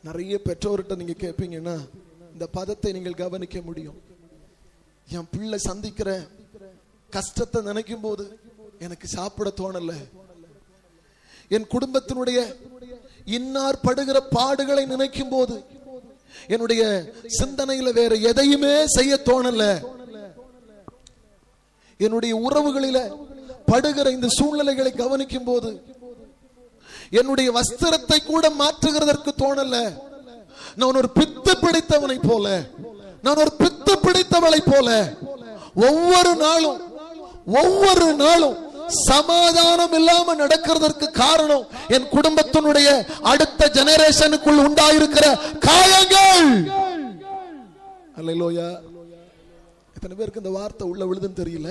நிறைய பெற்றோர்கிட்ட நீங்க கேட்பீங்கன்னா இந்த பதத்தை நீங்கள் கவனிக்க முடியும். என் பிள்ளை சந்திக்கிற கஷ்டத்தை நினைக்கும் போது எனக்கு சாப்பிட தோணல. என் குடும்பத்தினுடைய இன்னார் படுகிற பாடுகளை நினைக்கும் போது என்னுடைய சிந்தனையில வேற எதையுமே செய்ய தோணல. என்னுடைய உறவுகளில படுகிற இந்த சூழ்நிலைகளை கவனிக்கும் போது என்னுடைய வஸ்திரத்தை கூட மாற்றுகிறதற்கு தோணல. நான் ஒரு பித்து பிடித்தவனை போல, நான் ஒரு பித்து பிடித்தவளை போல ஒவ்வொரு நாளும் சமாதானம் இல்லாம நடக்கிறதற்கு காரணம் என் குடும்பத்தினுடைய அடுத்த ஜெனரேஷனுக்குள் உண்டாயிருக்கிற காயங்கள். அல்லேலூயா. எத்தனை பேருக்கு இந்த வார்த்தை உள்ள விழுதுன்னு தெரியல.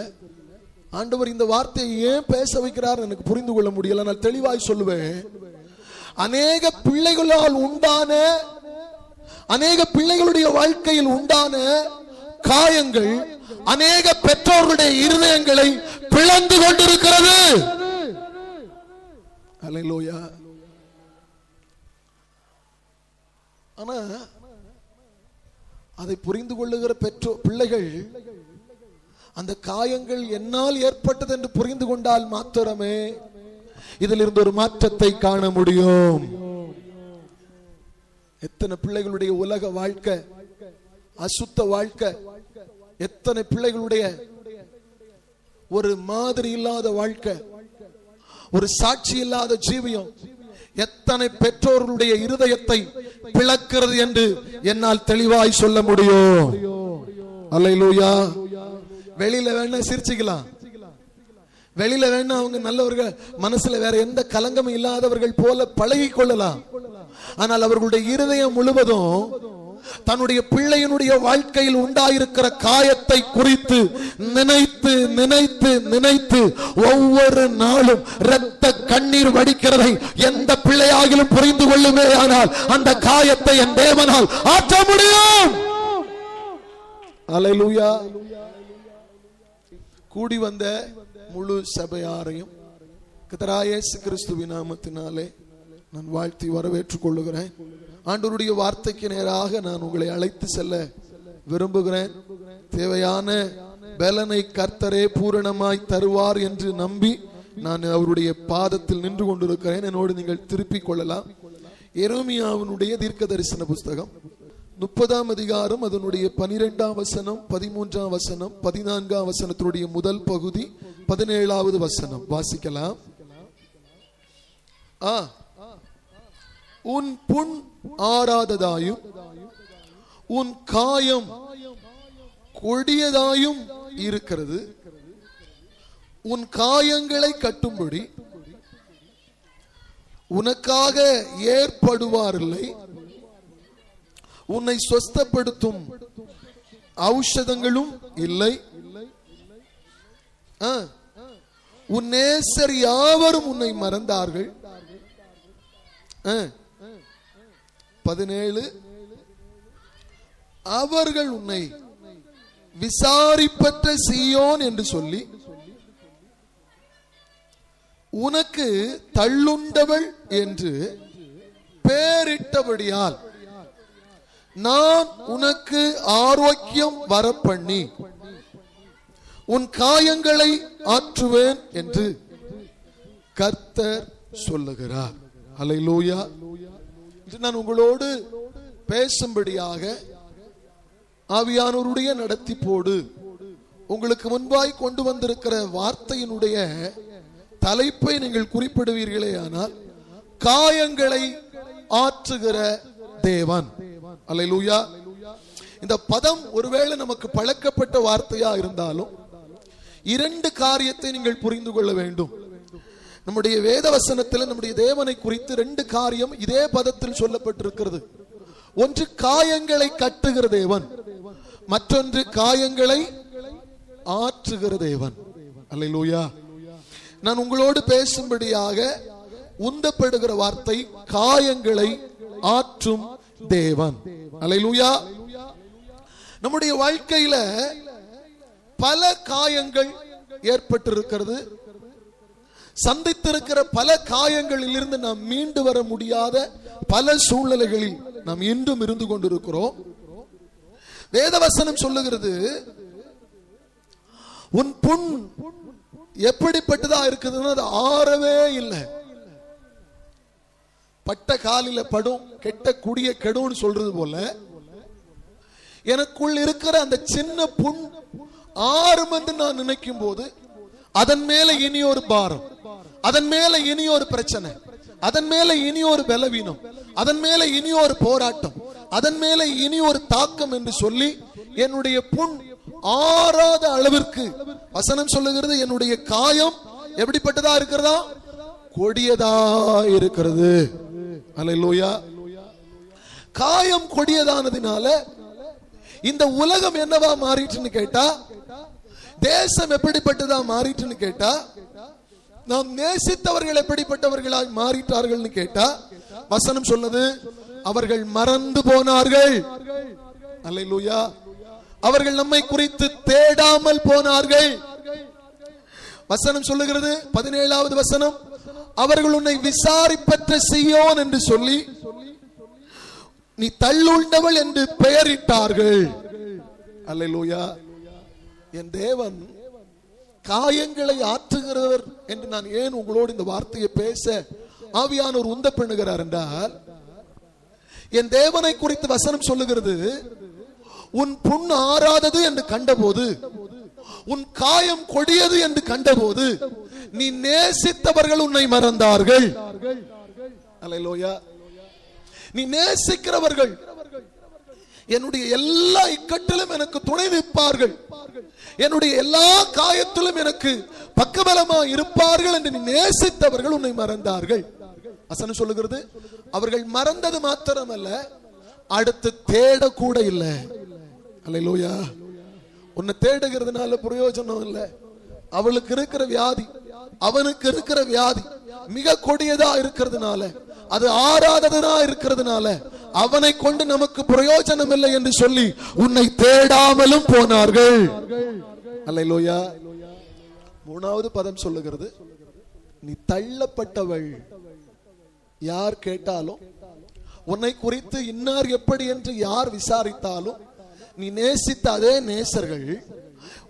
ஆண்டவர் இந்த வார்த்தையை ஏன் பேச வைக்கிறார் எனக்கு புரிந்து கொள்ள முடியல. நான் தெளிவாய் சொல்லுவேன். அநேக பிள்ளைகளுடைய வாழ்க்கையில் உண்டான காயங்கள் அநேக பெற்றோர்களுடைய இருதயங்களை பிளந்து கொண்டிருக்கிறது. அல்லேலூயா. ஆனா அதை புரிந்து கொள்ளுகிற பிள்ளைகள் அந்த காயங்கள் என்னால் ஏற்பட்டது என்று புரிந்து கொண்டால் மாத்திரமே இதில் இருந்து ஒரு மாற்றத்தை காண முடியும். எத்தனை பிள்ளைகளுடைய உலக வாழ்க்கை, அசுத்த வாழ்க்கை, எத்தனை பிள்ளைகளுடைய ஒரு மாதிரி இல்லாத வாழ்க்கை, ஒரு சாட்சி இல்லாத ஜீவியம், எத்தனை பெற்றோர்களுடைய இருதயத்தை பிளக்கிறது என்று என்னால் தெளிவாய் சொல்ல முடியும். அல்லேலூயா. வெளியில வேணா சிரிச்சுக்கலாம், வெளியில வேணா அவங்க நல்லவர்கள், மனசுல வேற எந்த கலங்கமும் இல்லாதவர்கள் போல பழகி கொள்ளலாம். ஆனால் அவர்களுடைய இருதயம் முழுவதும் தன்னுடைய பிள்ளையினுடைய வாழ்க்கையில் உண்டாயிருக்கிற காயத்தை குறித்து நினைத்து நினைத்து நினைத்து ஒவ்வொரு நாளும் இரத்த கண்ணீர் வடிக்கிறதை எந்த பிள்ளையாகிலும் புரிந்து கொள்ளுமே. ஆனால் அந்த காயத்தை என் தேவனால் ஆற்ற முடியும். அல்லேலூயா. கூடி வந்த முழு சபையாரையும் கர்த்தராகிய இயேசு கிறிஸ்துவின் நாமத்தினாலே நான் வாழ்த்தி வரவேற்றுக் கொள்ளுகிறேன். ஆண்டவருடைய வார்த்தைக்கு நேராக நான் உங்களை அழைத்து செல்ல விரும்புகிறேன். தேவையான பலனை கர்த்தரே பூரணமாய் தருவார் என்று நம்பி நான் அவருடைய பாதத்தில் நின்று கொண்டிருக்கிறேன். என்னோடு நீங்கள் திருப்பிக் கொள்ளலாம். எரேமியாவினுடைய தீர்க்க தரிசன புஸ்தகம் 30ஆம் அதிகாரம், அதனுடைய 12ஆம் வசனம், 13ஆம் வசனம், 14ஆம் வசனத்தினுடைய முதல் பகுதி, 17வது வசனம் வாசிக்கலாம். உன் புண் ஆறாததாயும் உன் காயம் கொடியதாயும் இருக்கிறது. உன் காயங்களை கட்டும்படி உனக்காக ஏற்படுவாரில்லை. உன்னை சொஸ்தப்படுத்தும் ஔஷதங்களும் இல்லை. உன் நேசர் யாவரும் உன்னை மறந்தார்கள். 17 அவர்கள் உன்னை விசாரிப்பற்ற சீயோன் என்று சொல்லி உனக்கு தள்ளுண்டவள் என்று பெயரிட்டபடியால் நான் உனக்கு ஆரோக்கியம் வரப்பண்ணி உன் காயங்களை ஆற்றுவேன் என்று கர்த்தர் சொல்லுகிறார். அல்லேலூயா. நான் உங்களோடு பேசும்படியாக ஆவியானவருடைய நடத்திப்போடு உங்களுக்கு முன்பாய் கொண்டு வந்திருக்கிற வார்த்தையினுடைய தலைப்பை நீங்கள் குறிப்பிடுவீர்களே ஆனால் காயங்களை ஆற்றுகிற தேவன். அல்லேலூயா. இந்த பதம் ஒருவேளை நமக்கு பழக்கப்பட்ட வார்த்தையா இருந்தாலும் 2 காரியத்தை நீங்கள் புரிந்து கொள்ள வேண்டும். நம்முடைய வேத வசனத்தில் நம்முடைய தேவனை குறித்து 2 காரியம் இதே பதத்தில் சொல்லப்பட்டிருக்கிறது. ஒன்று காயங்களை கட்டுகிற தேவன், மற்றொன்று காயங்களை ஆற்றுகிற தேவன். அல்லேலூயா. நான் உங்களோடு பேசும்படியாக உந்தப்படுகிற வார்த்தை காயங்களை ஆற்றும் தேவன். அல்லேலூயா. நம்முடைய வாழ்க்கையில பல காயங்கள் ஏற்பட்டிருக்கிறது. சந்தித்திருக்கிற பல காயங்களில் இருந்து நாம் மீண்டு வர முடியாத பல சூழ்நிலைகளில் நாம் இன்றும் இருந்து கொண்டிருக்கிறோம். வேதவசனம் சொல்லுகிறது, உன் புண் எப்படிப்பட்டதா இருக்குதுன்னு அது ஆறவே இல்லை. பட்ட காலில படும், கெட்ட குடிய கெடுன்னு சொல்றது போல எனக்குள் இருக்கிற அந்த சின்ன புண் ஆறும் என்று நான் நினைக்கும் போது அதன் மேல இனி ஒரு பாரம், அதன் மேல இனி ஒரு பிரச்சனை, அதன் மேல இனி ஒரு பலவீனம், அதன் மேல இனி ஒரு போராட்டம், அதன் மேல இனி ஒரு தாக்கம் என்று சொல்லி என்னுடைய புண் ஆறாத அளவிற்கு வசனம் சொல்லுகிறது. என்னுடைய காயம் எப்படிப்பட்டதா இருக்கிறதா? கொடியதா இருக்கிறது. அல்லேலூயா. காயம் கொடியதானதுனால இந்த உலகம் என்னவா மாறிட்டுன்னு கேட்டா, தேசம் எப்படிப்பட்டதா மாறிட்டுன்னு கேட்டா, நாம் நேசித்தவர்கள் எப்படிப்பட்டவர்களாய் மாறிட்டார்கள் கேட்டா, வசனம் சொன்னது அவர்கள் மறந்து போனார்கள். அல்லேலூயா. அவர்கள் நம்மை குறித்து தேடாமல் போனார்கள். வசனம் சொல்லுகிறது 17வது வசனம், அவர்கள் உன்னை விசாரிப்பற்ற சீயோன் என்று சொல்லி நீ தள்ளுண்டவள் என்று பெயரிட்டார்கள். அல்லேலூயா. என் தேவன் காயங்களை ஆற்றுகிறவர் என்று நான் ஏன் உங்களோடு இந்த வார்த்தையை பேச ஆவியானவர் உந்த பண்ணுகிறார் என்றால், என் தேவனை குறித்து வசனம் சொல்லுகிறது, உன் புண் ஆறாதது என்று கண்டபோது, உன் காயம் கொடியது என்று கண்டபோது நீ நேசித்தவர்கள் உன்னை மறந்தார்கள். அல்லேலூயா. நீ நேசிக்கிறவர்கள் என்னுடைய எல்லா இக்கட்டிலும் எனக்கு துணை நிற்பார்கள், என்னுடைய எல்லா காயத்திலும் எனக்கு பக்கபலமா இருப்பார்கள் என்று நீ நேசித்தவர்கள் உன்னை மறந்தார்கள். வசனம் சொல்லுகிறது, அவர்கள் மறந்தது மாத்திரமல்ல, அடுத்து தேட கூட இல்லை. அல்லேலூயா. உன்னை தேடுகிறதுனால பிரயோஜனம் இல்லை. அவளுக்கு இருக்கிற வியாதி, அவனுக்கு இருக்கிற வியாதி மிக கொடியதா இருக்கிறதுனால, அது ஆறாததா இருக்கிறதுனால அவனை கொண்டு நமக்கு பிரயோஜனம் இல்லை என்று சொல்லி உன்னை தேடாமலும் போனார்கள். அல்லேலூயா. 3வது பதம் சொல்லுகிறது, நீ தள்ளப்பட்டவள். யார் கேட்டாலும், உன்னை குறித்து இன்னார் எப்படி என்று யார் விசாரித்தாலும், நீ நேசித்த அதே நேசர்கள்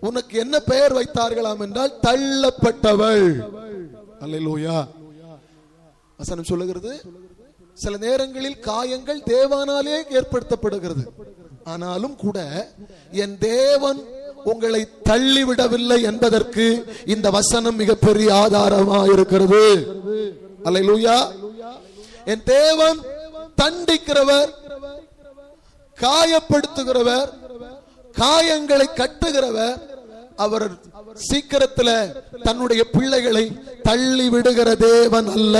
உனக்கு என்ன பெயர் வைத்தார்களாம் என்றால் தள்ளப்பட்டவள். அல்லேலூயா. வசனம் சொல்லுகிறது, சில நேரங்களில் காயங்கள் தேவனாலே ஏற்படுத்தப்படுகிறது. ஆனாலும் கூட என் தேவன் உங்களை தள்ளிவிடவில்லை என்பதற்கு இந்த வசனம் மிகப்பெரிய ஆதாரமாக இருக்கிறது. அல்லேலூயா. என் தேவன் தண்டிக்கிறவர், காயப்படுத்துகிறவர், காயங்களை கட்டுகிறவர். அவர் சீக்கிரத்தில் தன்னுடைய பிள்ளைகளை தள்ளி விடுகிற தேவன் அல்ல.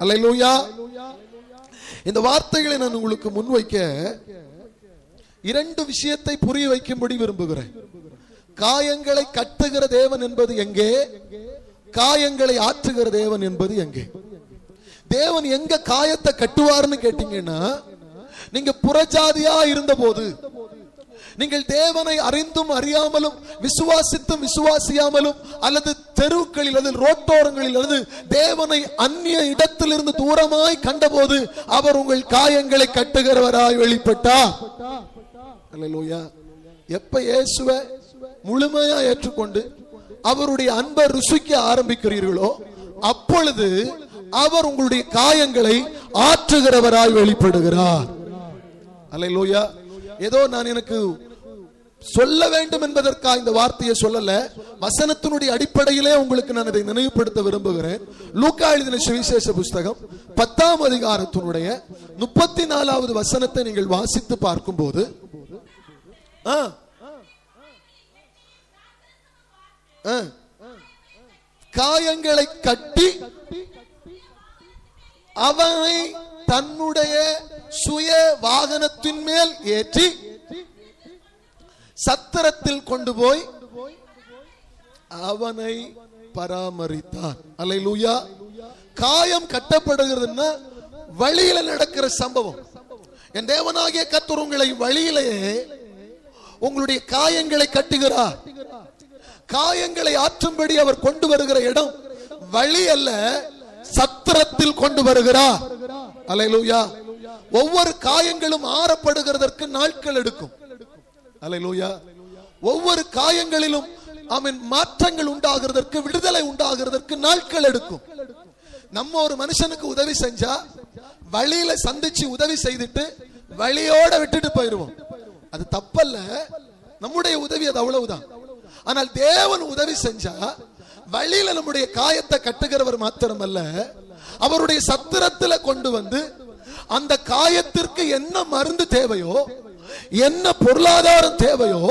அல்லேலூயா. இந்த வார்த்தைகளை நான் உங்களுக்கு முன்வைக்க 2 விஷயத்தை புரிய வைக்கும்படி விரும்புகிறேன். காயங்களை கட்டுகிற தேவன் என்பது எங்கே, காயங்களை ஆற்றுகிற தேவன் என்பது எங்கே. தேவன் எங்க காயத்தை கட்டுவார்னு கேட்டீங்கன்னா, நீங்க புறஜாதியா இருந்த போது, நீங்கள் தேவனை அறிந்தும் அறியாமலும் விசுவாசித்தும் விசுவாசியாமலும் அல்லது தெருக்களில் அல்லது ரோட்டோரங்களில் அல்லது தேவனை அந்நிய இடத்திலிருந்து தூரமாய் கண்டபோது அவர் உங்கள் காயங்களை கட்டுகிறவராய் வெளிப்பட்டார். அல்லேலூயா. எப்ப இயேசுவை முழுமையா ஏற்றுக்கொண்டு அவருடைய அன்பை ருசிக்க ஆரம்பிக்கிறீர்களோ அப்பொழுது அவர் உங்களுடைய காயங்களை ஆற்றுகிறவராய் வெளிப்படுகிறார். அல்லேலூயா. ஏதோ நான் எனக்கு சொல்ல வேண்டும் என்பதற்காக இந்த வார்த்தையை சொல்லல, வசனத்தினுடைய அடிப்படையிலே உங்களுக்கு நான் இதை நினைவுபடுத்த விரும்புகிறேன். லூக்கா எழுதின சுவிசேஷ புஸ்தகம் 10ஆம் அதிகாரத்தினுடைய 34வது வசனத்தை நீங்கள் வாசித்து பார்க்கும்போது, காயங்களை கட்டி அவனை தன்னுடைய சுய வாகனத்தின் மேல் ஏற்றி சத்திரத்தில் கொண்டு போய் அவனை பராமரித்தார். அல்லேலூயா. காயம் கட்டப்படுகிறதுன்னா வழியில நடக்கிற சம்பவம். என் தேவனாகிய கர்த்தர் உங்களை வழியிலேயே உங்களுடைய காயங்களை கட்டுகிறார். காயங்களை ஆற்றும்படி அவர் கொண்டு வருகிற இடம் வழி அல்ல, சத்திரத்தில் கொண்டு வருகிறார். அல்லேலூயா. ஒவ்வொரு காயங்களும் ஆறப்படுகிறதற்கு நாட்கள் எடுக்கும். அல்லேலூயா. ஒவ்வொரு காயங்களிலும் அவன் மாற்றங்கள் உண்டாகிறதற்கு, விடுதலை உண்டாகிறதற்கு நாட்கள் எடுக்கும். நம்ம ஒரு மனுஷனுக்கு உதவி செஞ்சா வழியில சந்திச்சு உதவி செய்துட்டு வழியோட விட்டுட்டு போயிருவோம். அது தப்பல்ல, நம்முடைய உதவி அது அவ்வளவுதான். ஆனால் தேவன் உதவி செஞ்சா வழியில நம்முடைய காயத்தை கட்டுகிறவர் மாத்திரமல்ல, அவருடைய சத்திரத்துல கொண்டு வந்து அந்த காயத்திற்கு என்ன மருந்து தேவையோ, என்ன பொருளாதாரம் தேவையோ,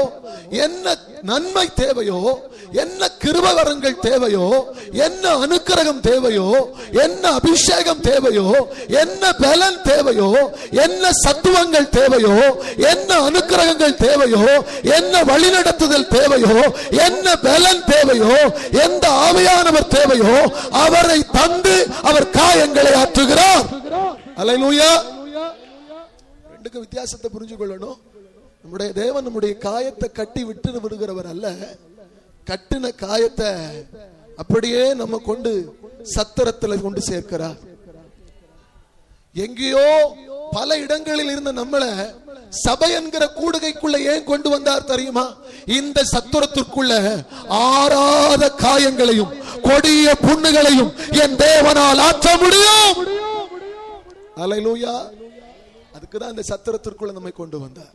என்ன நன்மை தேவையோ, என்ன கிருபைவரங்கள் தேவையோ, என்ன அனுக்கிரகம் தேவையோ, என்ன அபிஷேகம் தேவையோ, என்ன பலன் தேவையோ, என்ன சத்துவங்கள் தேவையோ, என்ன அனுக்கிரகங்கள் தேவையோ, என்ன வழிநடத்துதல் தேவையோ, என்ன பலன் தேவையோ, எந்த ஆவியானவர் தேவையோ அவரை தந்து அவர் காயங்களை ஆற்றுகிறார். அல்லேலூயா. ரெண்டுக்கு வித்தியாசத்தை புரிஞ்சு கொள்ளணும். நம்முடைய தேவன் நம்முடைய காயத்தை கட்டி விட்டு விடுகிறவர் அல்ல. கட்டின காயத்தை அப்படியே நம்ம கொண்டு சத்திரத்தில் கொண்டு சேர்க்கிறார். எங்கேயோ பல இடங்களில் இருந்த நம்மளை சபை என்கிற கூடுகைக்குள்ள ஏன் கொண்டு வந்தார் தெரியுமா? இந்த சத்திரத்திற்குள்ள ஆறாத காயங்களையும் கொடிய புண்ணுகளையும் என் தேவனால் ஆற்ற முடியும். அல்லேலூயா. அதுக்குதான் இந்த சத்திரத்திற்குள்ள நம்மை கொண்டு வந்தார்.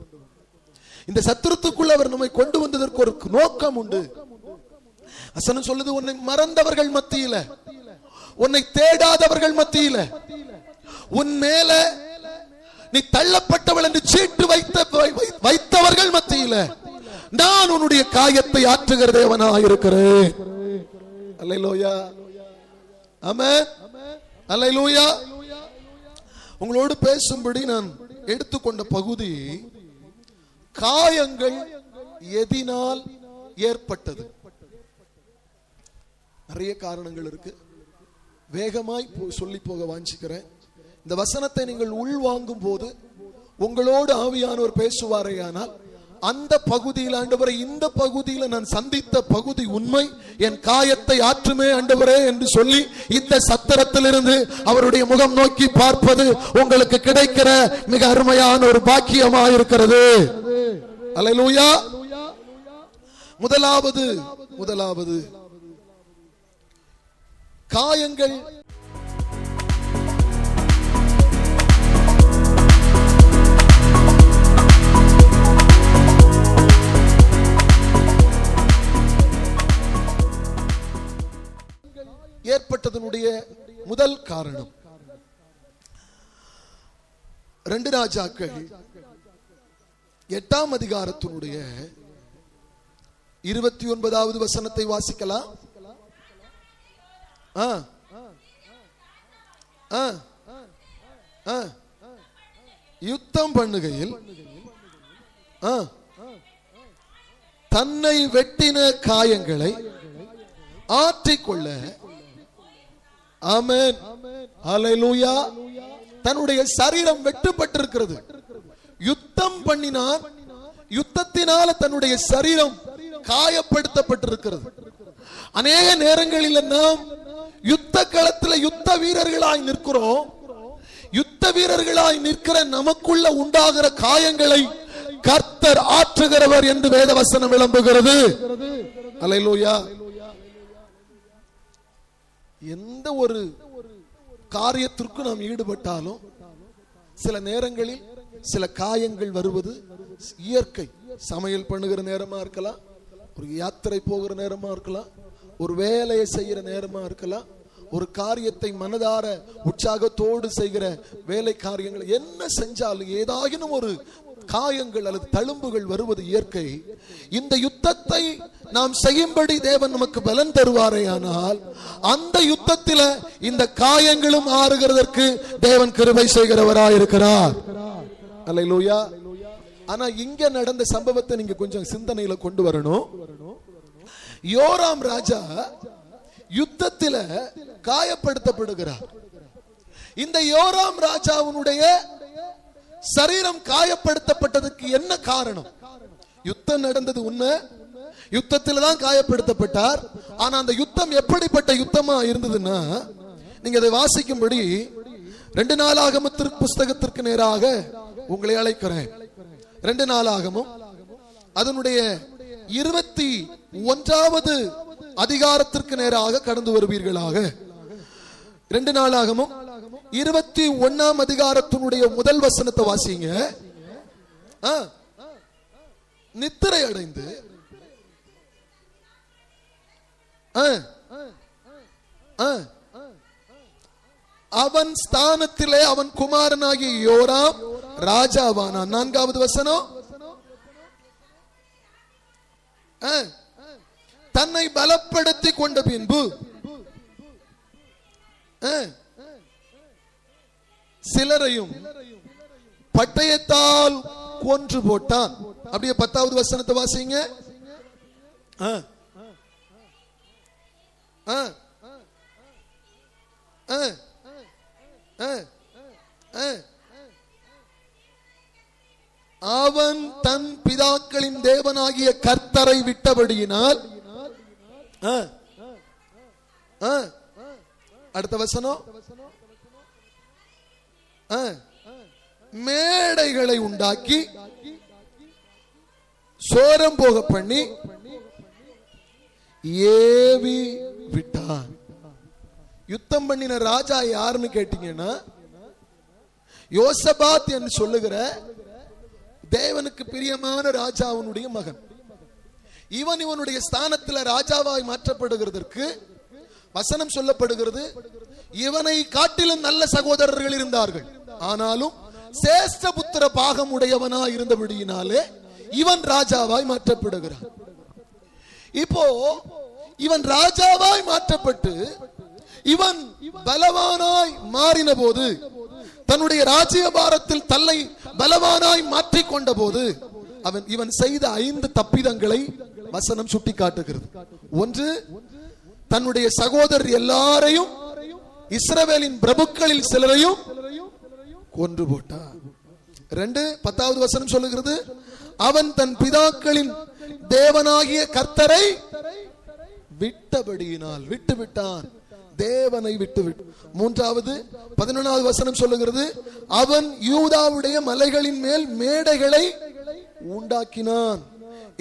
இந்த சத்திரத்துக்குள்ள அவர் நம்மை கொண்டு வந்ததற்கு ஒரு நோக்கம் உண்டு. வசனம் சொல்லுது, உன்னை மறந்தவர்கள் மத்தியில, உன்னை தேடாதவர்கள் மத்தியில, உன் மேல நீ தள்ளப்பட்டவள் என்று சீட்டு வைத்தவர்கள் மத்தியில நான் உன்னுடைய காயத்தை ஆற்றுகிற தேவனாக இருக்கிறேன். அல்லேலூயா. ஆமென். அல்லேலூயா. உங்களோடு பேசும்படி நான் எடுத்துக்கொண்ட பகுதி காயங்கள் எதினால் ஏற்பட்டது. நிறைய காரணங்கள் இருக்கு. வேகமாய் சொல்லி போக வாஞ்சிக்கிறேன். இந்த வசனத்தை நீங்கள் உள்வாங்கும் போது உங்களோடு ஆவியானவர் பேசுவாரேயானால் அந்த பகுதியில், ஆண்டவரே இந்த பகுதியில நான் சந்தித்த பகுதி உண்மை, என் காயத்தை ஆற்றுமே ஆண்டவரே என்று சொல்லி இந்த சத்திரத்திலிருந்து அவருடைய முகம் நோக்கி பார்ப்பது உங்களுக்கு கிடைக்கிற மிக அருமையான ஒரு பாக்கியமாக இருக்கிறது. அல்லேலூயா. முதலாவது காயங்கள் ஏற்பட்டதனுடைய முதல் காரணம் 2 ராஜாக்கள் 8ஆம் அதிகாரத்தினுடைய 29வது வசனத்தை வாசிக்கலாம். யுத்தம் பண்ணுகையில் தன்னை வெட்டின காயங்களை ஆற்றிக்கொள்ள, ஆமென், அல்லேலூயா, தன்னுடைய சரீரம் வெட்டப்பட்டிருக்கிறது. யுத்தம் பண்ணினான், யுத்தத்தினால தன்னுடைய சரீரம் காயப்படுத்தப்பட்டிருக்கிறது. அநேக நேரங்களில் நாம் யுத்த களத்தில் யுத்த வீரர்களாய் நிற்கிறோம். யுத்த வீரர்களாய் நிற்கிற நமக்குள்ள உண்டாகிற காயங்களை கர்த்தர் ஆற்றுகிறவர் என்று வேதவசனம் விளம்புகிறது. அல்லேலூயா. எந்த ஒரு காரியத்திற்கு நாம் ஈடுபட்டாலும் சில நேரங்களில் சில காயங்கள் வருவது இயற்கை. சமையல் பண்ணுகிற நேரமா இருக்கலாம், ஒரு யாத்திரை போகிற நேரமா இருக்கலாம், ஒரு வேலையை செய்கிற நேரமா இருக்கலாம், ஒரு காரியத்தை மனதார உற்சாகத்தோடு செய்கிற வேலை காரியங்கள் என்ன செஞ்சாலும் ஏதாகினும் ஒரு காயங்கள் அல்லது தழும்புகள் வருவது இயற்கை. இந்த யுத்தத்தை நாம் செய்யும்படி தேவன் நமக்கு பலன் தருவாரே, ஆனால் அந்த யுத்தத்தில் இந்த காயங்களும் ஆறுகிறதற்கு தேவன் கிருபை செய்கிறவராய் இருக்கிறார். அல்லேலூயா. ஆனா இங்க நடந்த சம்பவத்தை நீங்க கொஞ்சம் சிந்தனையில கொண்டு வரணும். யோராம் ராஜா யுத்தத்தில காயப்படுத்தப்படுகிறார். இந்த யோராம் ராஜாவுடைய சரீரம் காயப்படுத்தப்பட்டதுக்கு என்ன காரணம்? யுத்தம் நடந்தது உண்மை, யுத்தத்தில் தான் காயப்படுத்தப்பட்டார். ஆனா அந்த யுத்தம் எப்படிப்பட்ட யுத்தமா இருந்ததுன்னா, நீங்க அதை வாசிக்கும்படி 2 நாளாகமத்திற்கு புஸ்தகத்திற்கு நேராக உங்களை அழைக்கிறேன். 2 நாளாகமும் அதனுடைய 21வது அதிகாரத்திற்கு நேராக கடந்து வருவீர்களாக. 2 நாளாகமும் 21ஆம் அதிகாரத்தினுடைய முதல் வசனத்தை வாசிங்க. நித்திரை அடைந்து அவன் ஸ்தானத்திலே அவன் குமாரனாகிய யோராம் ராஜாவானான். 4வது வசனம், தன்னை பலப்படுத்தி கொண்ட பின்பு சிலரையும் பட்டயத்தால் கொன்று போட்டான். அப்படியே 10வது வசனத்தை வாசிங்க. அவன் தன் பிதாக்களின் தேவனாகிய கர்த்தரை விட்டபடியினால். அடுத்த வசனம், மேடைகளை உண்டாக்கி சோரம் போக பண்ணி ஏவி விட்டான். யுத்தம் பண்ணின ராஜா யாருன்னு கேட்டீங்கன்னா, யோசபாத் என்று சொல்லுகிற தேவனுக்கு பிரியமான ராஜாவுடைய மகன். இவனுடைய ஸ்தானத்தில் ராஜாவாய் மாற்றப்படுகிறதற்கு வசனம் சொல்லப்படுகிறது. இவனை காட்டிலும் நல்ல சகோதரர்கள் இருந்தார்கள், ஆனாலும் சேஷ்ட புத்திர பாகம் உடையவனா இருந்தபடியினாலே இவன் ராஜாவாய் மாற்றப்படுகிறான். இப்போ இவன் ராஜாவாய் மாற்றப்பட்டு இவன் பலவானாய் மாறின போது, தன்னுடைய ராஜ்யபாரத்தில் தன்னை பலவானாய் மாற்றிக் கொண்ட போது இவன் செய்த 5 தப்பிதங்களை வசனம் சுட்டி காட்டுகிறது. 1, தன்னுடைய சகோதரர் எல்லாரையும் இஸ்ரவேலின் பிரபுக்களில் சிலரையும் கொன்று போட்டான். 2, 10வது வசனம் சொல்லுகிறது, அவன் தன் பிதாக்களின் தேவனாகிய கர்த்தரை விட்டபடியினால் விட்டுவிட்டான். தேவனை விட்டுவிட்டு. 3வது 11வது வசனம் சொல்லுகிறது, அவன் யூதாவுடைய மலைகளின் மேல் மேடைகளை உண்டாக்கினான்,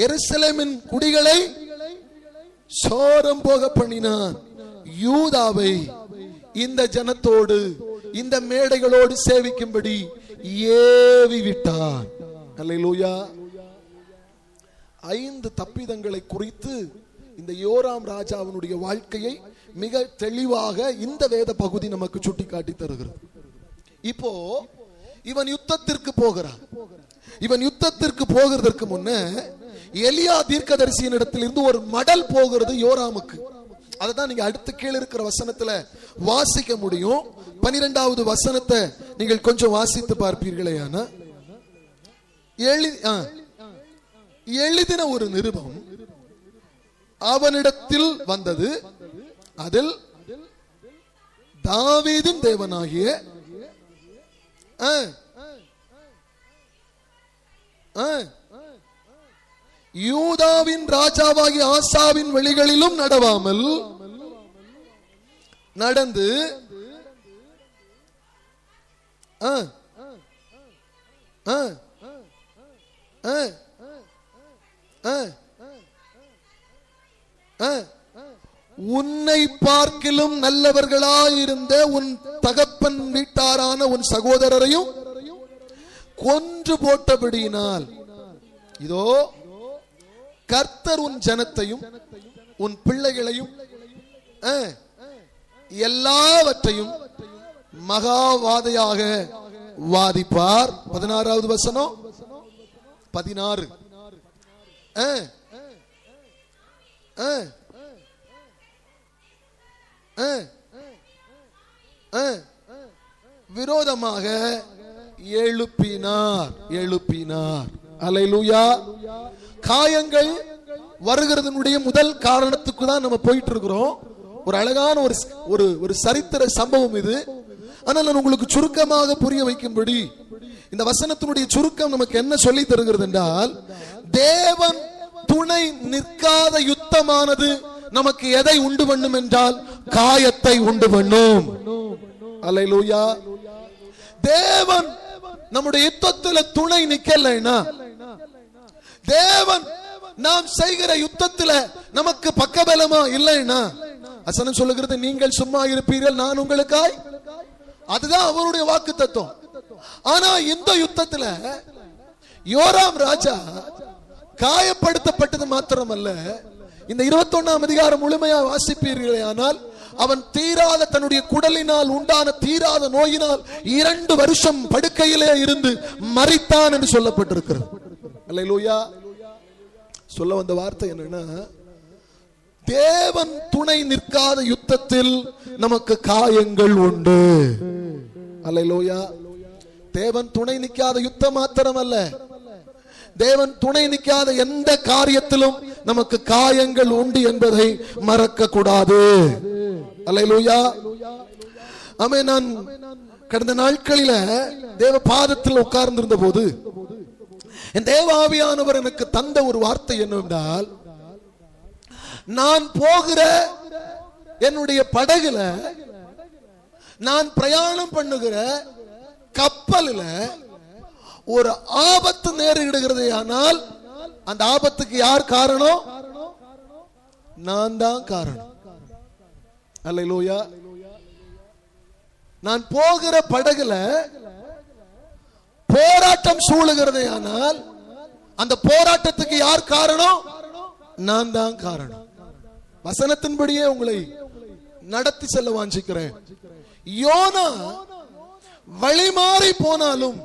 எருசலேமின் குடிகளை சோரம் போக பண்ணினான். யூதாவை இந்த ஜனத்தோடு இந்த மேடைகளோடு சேவிக்கும்படி ஏவி விட்டான். அல்லேலூயா. 5 தப்பிதங்களை குறித்து இந்த யோராம் ராஜாவினுடைய வாழ்க்கையை மிக தெளிவாக இந்த வேத பகுதி நமக்கு சுட்டி காட்டி தருகிறது. இப்போ இவன் யுத்தத்திற்கு போகிறான். இவன் யுத்தத்திற்கு போகிறதற்கு முன்ன எலியா தீர்க்கதரிசியின் இடத்தில் இருந்து ஒரு மடல் போகிறது யோராமுக்கு. அதான் நீங்க அடுத்து கீழே இருக்கிற வசனத்துல வாசிக்க முடியும். 12வது வசனத்தை நீங்கள் கொஞ்சம் வாசித்து பார்ப்பீர்களே. ஆனா எழுதின ஒரு நிருபம் அவனிடத்தில் வந்தது. அதில் தாவீதின் தேவனாகிய யூதாவின் ராஜாவாகிய ஆசாவின் வழிகளிலும் நடவாமல் நடந்து உன்னை பார்க்கிலும் நல்லவர்களாயிருந்த உன் தகப்பன் வீட்டாரான உன் சகோதரரையும் கொன்று போட்டபடியினால் இதோ கர்த்தர் உன் ஜனத்தையும் உன் பிள்ளைகளையும் எல்லாவற்றையும் மகாவாதையாக வாதிப்பார். 16வது வசனம் 16 விரோதமாக எழுப்பினார். அல்லேலூயா. காயங்கள் வருகிறதனுடைய முதல் காரணத்துக்கு தான் நம்ம போயிட்டு இருக்கிறோம். ஒரு அழகான ஒரு சரித்திர சம்பவம் இது. ஆனால் நான் உங்களுக்கு சுருக்கமாக புரிய வைக்கும்படி இந்த வசனத்தினுடைய சுருக்கம் நமக்கு என்ன சொல்லி தருகிறது என்றால், தேவன் துணை நிற்காத யுத்தமானது நமக்கு எதை உண்டு பண்ணும் என்றால் காயத்தை உண்டு பண்ணும். அல்லேலூயா. தேவன் நம்முடைய யுத்தத்தில் துணை நிக்கலைன்னா, தேவன் நாம் செய்கிற யுத்தத்தில் நமக்கு பக்கபலமா இல்லைன்னா, வசனம் சொல்லுகிறது நீங்கள் சும்மா இருப்பீர்கள் நான் உங்களுக்காய். அதுதான் அவருடைய வாக்கு தத்துவம். ஆனா இந்த யுத்தத்துல யோராம் ராஜா காயப்படுத்தப்பட்டது மாத்திரமல்ல, இந்த 21ஆம் அதிகாரம் முழுமையா வாசிப்பீர்களே ஆனால் அவன் தீராத தன்னுடைய குடலினால் உண்டான தீராத நோயினால் 2 வருஷம் படுக்கையிலே இருந்து மரித்தான் என்று சொல்லப்பட்டிருக்கிறது. அல்லேலூயா. சொல்ல வந்த வார்த்தை என்னன்னா, தேவன் துணை நிற்காத யுத்தத்தில் நமக்கு காயங்கள் உண்டு. அல்லேலூயா. தேவன் துணை நிற்காத யுத்தம் மாத்திரமல்ல, தேவன் துணை நிற்காத எந்த காரியத்திலும் நமக்கு காயங்கள் உண்டு என்பதை மறக்க கூடாது. அல்லேலூயா. ஆமென். நான் கடந்த நாட்களில தேவ பாதத்தில் உட்கார்ந்திருந்த போது என் தேவ ஆவியானவர் எனக்கு தந்த ஒரு வார்த்தை என்னவென்றால், நான் போகிற என்னுடைய படகுல, நான் பிரயாணம் பண்ணுகிற கப்பலில் ஒரு ஆபத்து நேரிடுகிறது. ஆனால் அந்த ஆபத்துக்கு யார் காரணம்? நான் தான் காரணம். அல்லேலூயா. நான் போகிற படகுல போராட்டம் சூழுகிறது. ஆனால் அந்த போராட்டத்துக்கு யார் காரணம்? நான் தான் காரணம். வசனத்தின்படியே உங்களை நடத்தி செல்ல வாஞ்சிக்கிறேன். யோனா வழி மாறி போனாலும்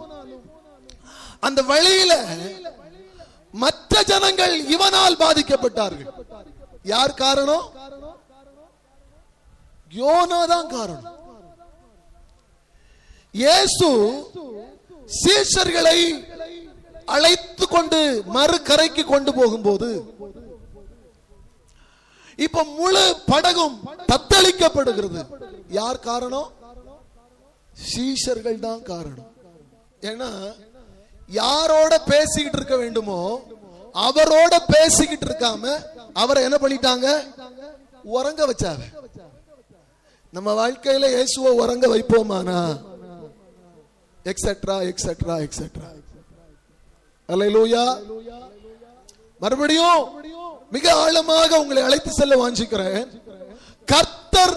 அந்த வழியில மற்ற ஜனங்கள் இவனால் பாதிக்கப்பட்டார்கள். யார் காரணம்? யோனா தான் காரணம். இயேசு சீஷர்களை அழைத்து கொண்டு மறுகரைக்கு கொண்டு போகும்போது இப்ப முழு படகும் தத்தளிக்கப்படுகிறது. யார் காரணம்? சீஷர்கள் தான் காரணம். ஏன்னா யாரோட பேசிக்கிட்டு இருக்க வேண்டுமோ அவரோட பேசிக்கிட்டு இருக்காம அவரை என்ன பண்ணிட்டாங்க? உறங்க வச்சாங்க. நம்ம வாழ்க்கையில இயேசுவை உறங்க வைப்போமானா? Etcetera etcetera etcetera. அல்லேலூயா. மறுபடியும் மிக ஆழமாக உங்களை அழைத்து செல்ல வாஞ்சிக்கிறேன். கர்த்தர்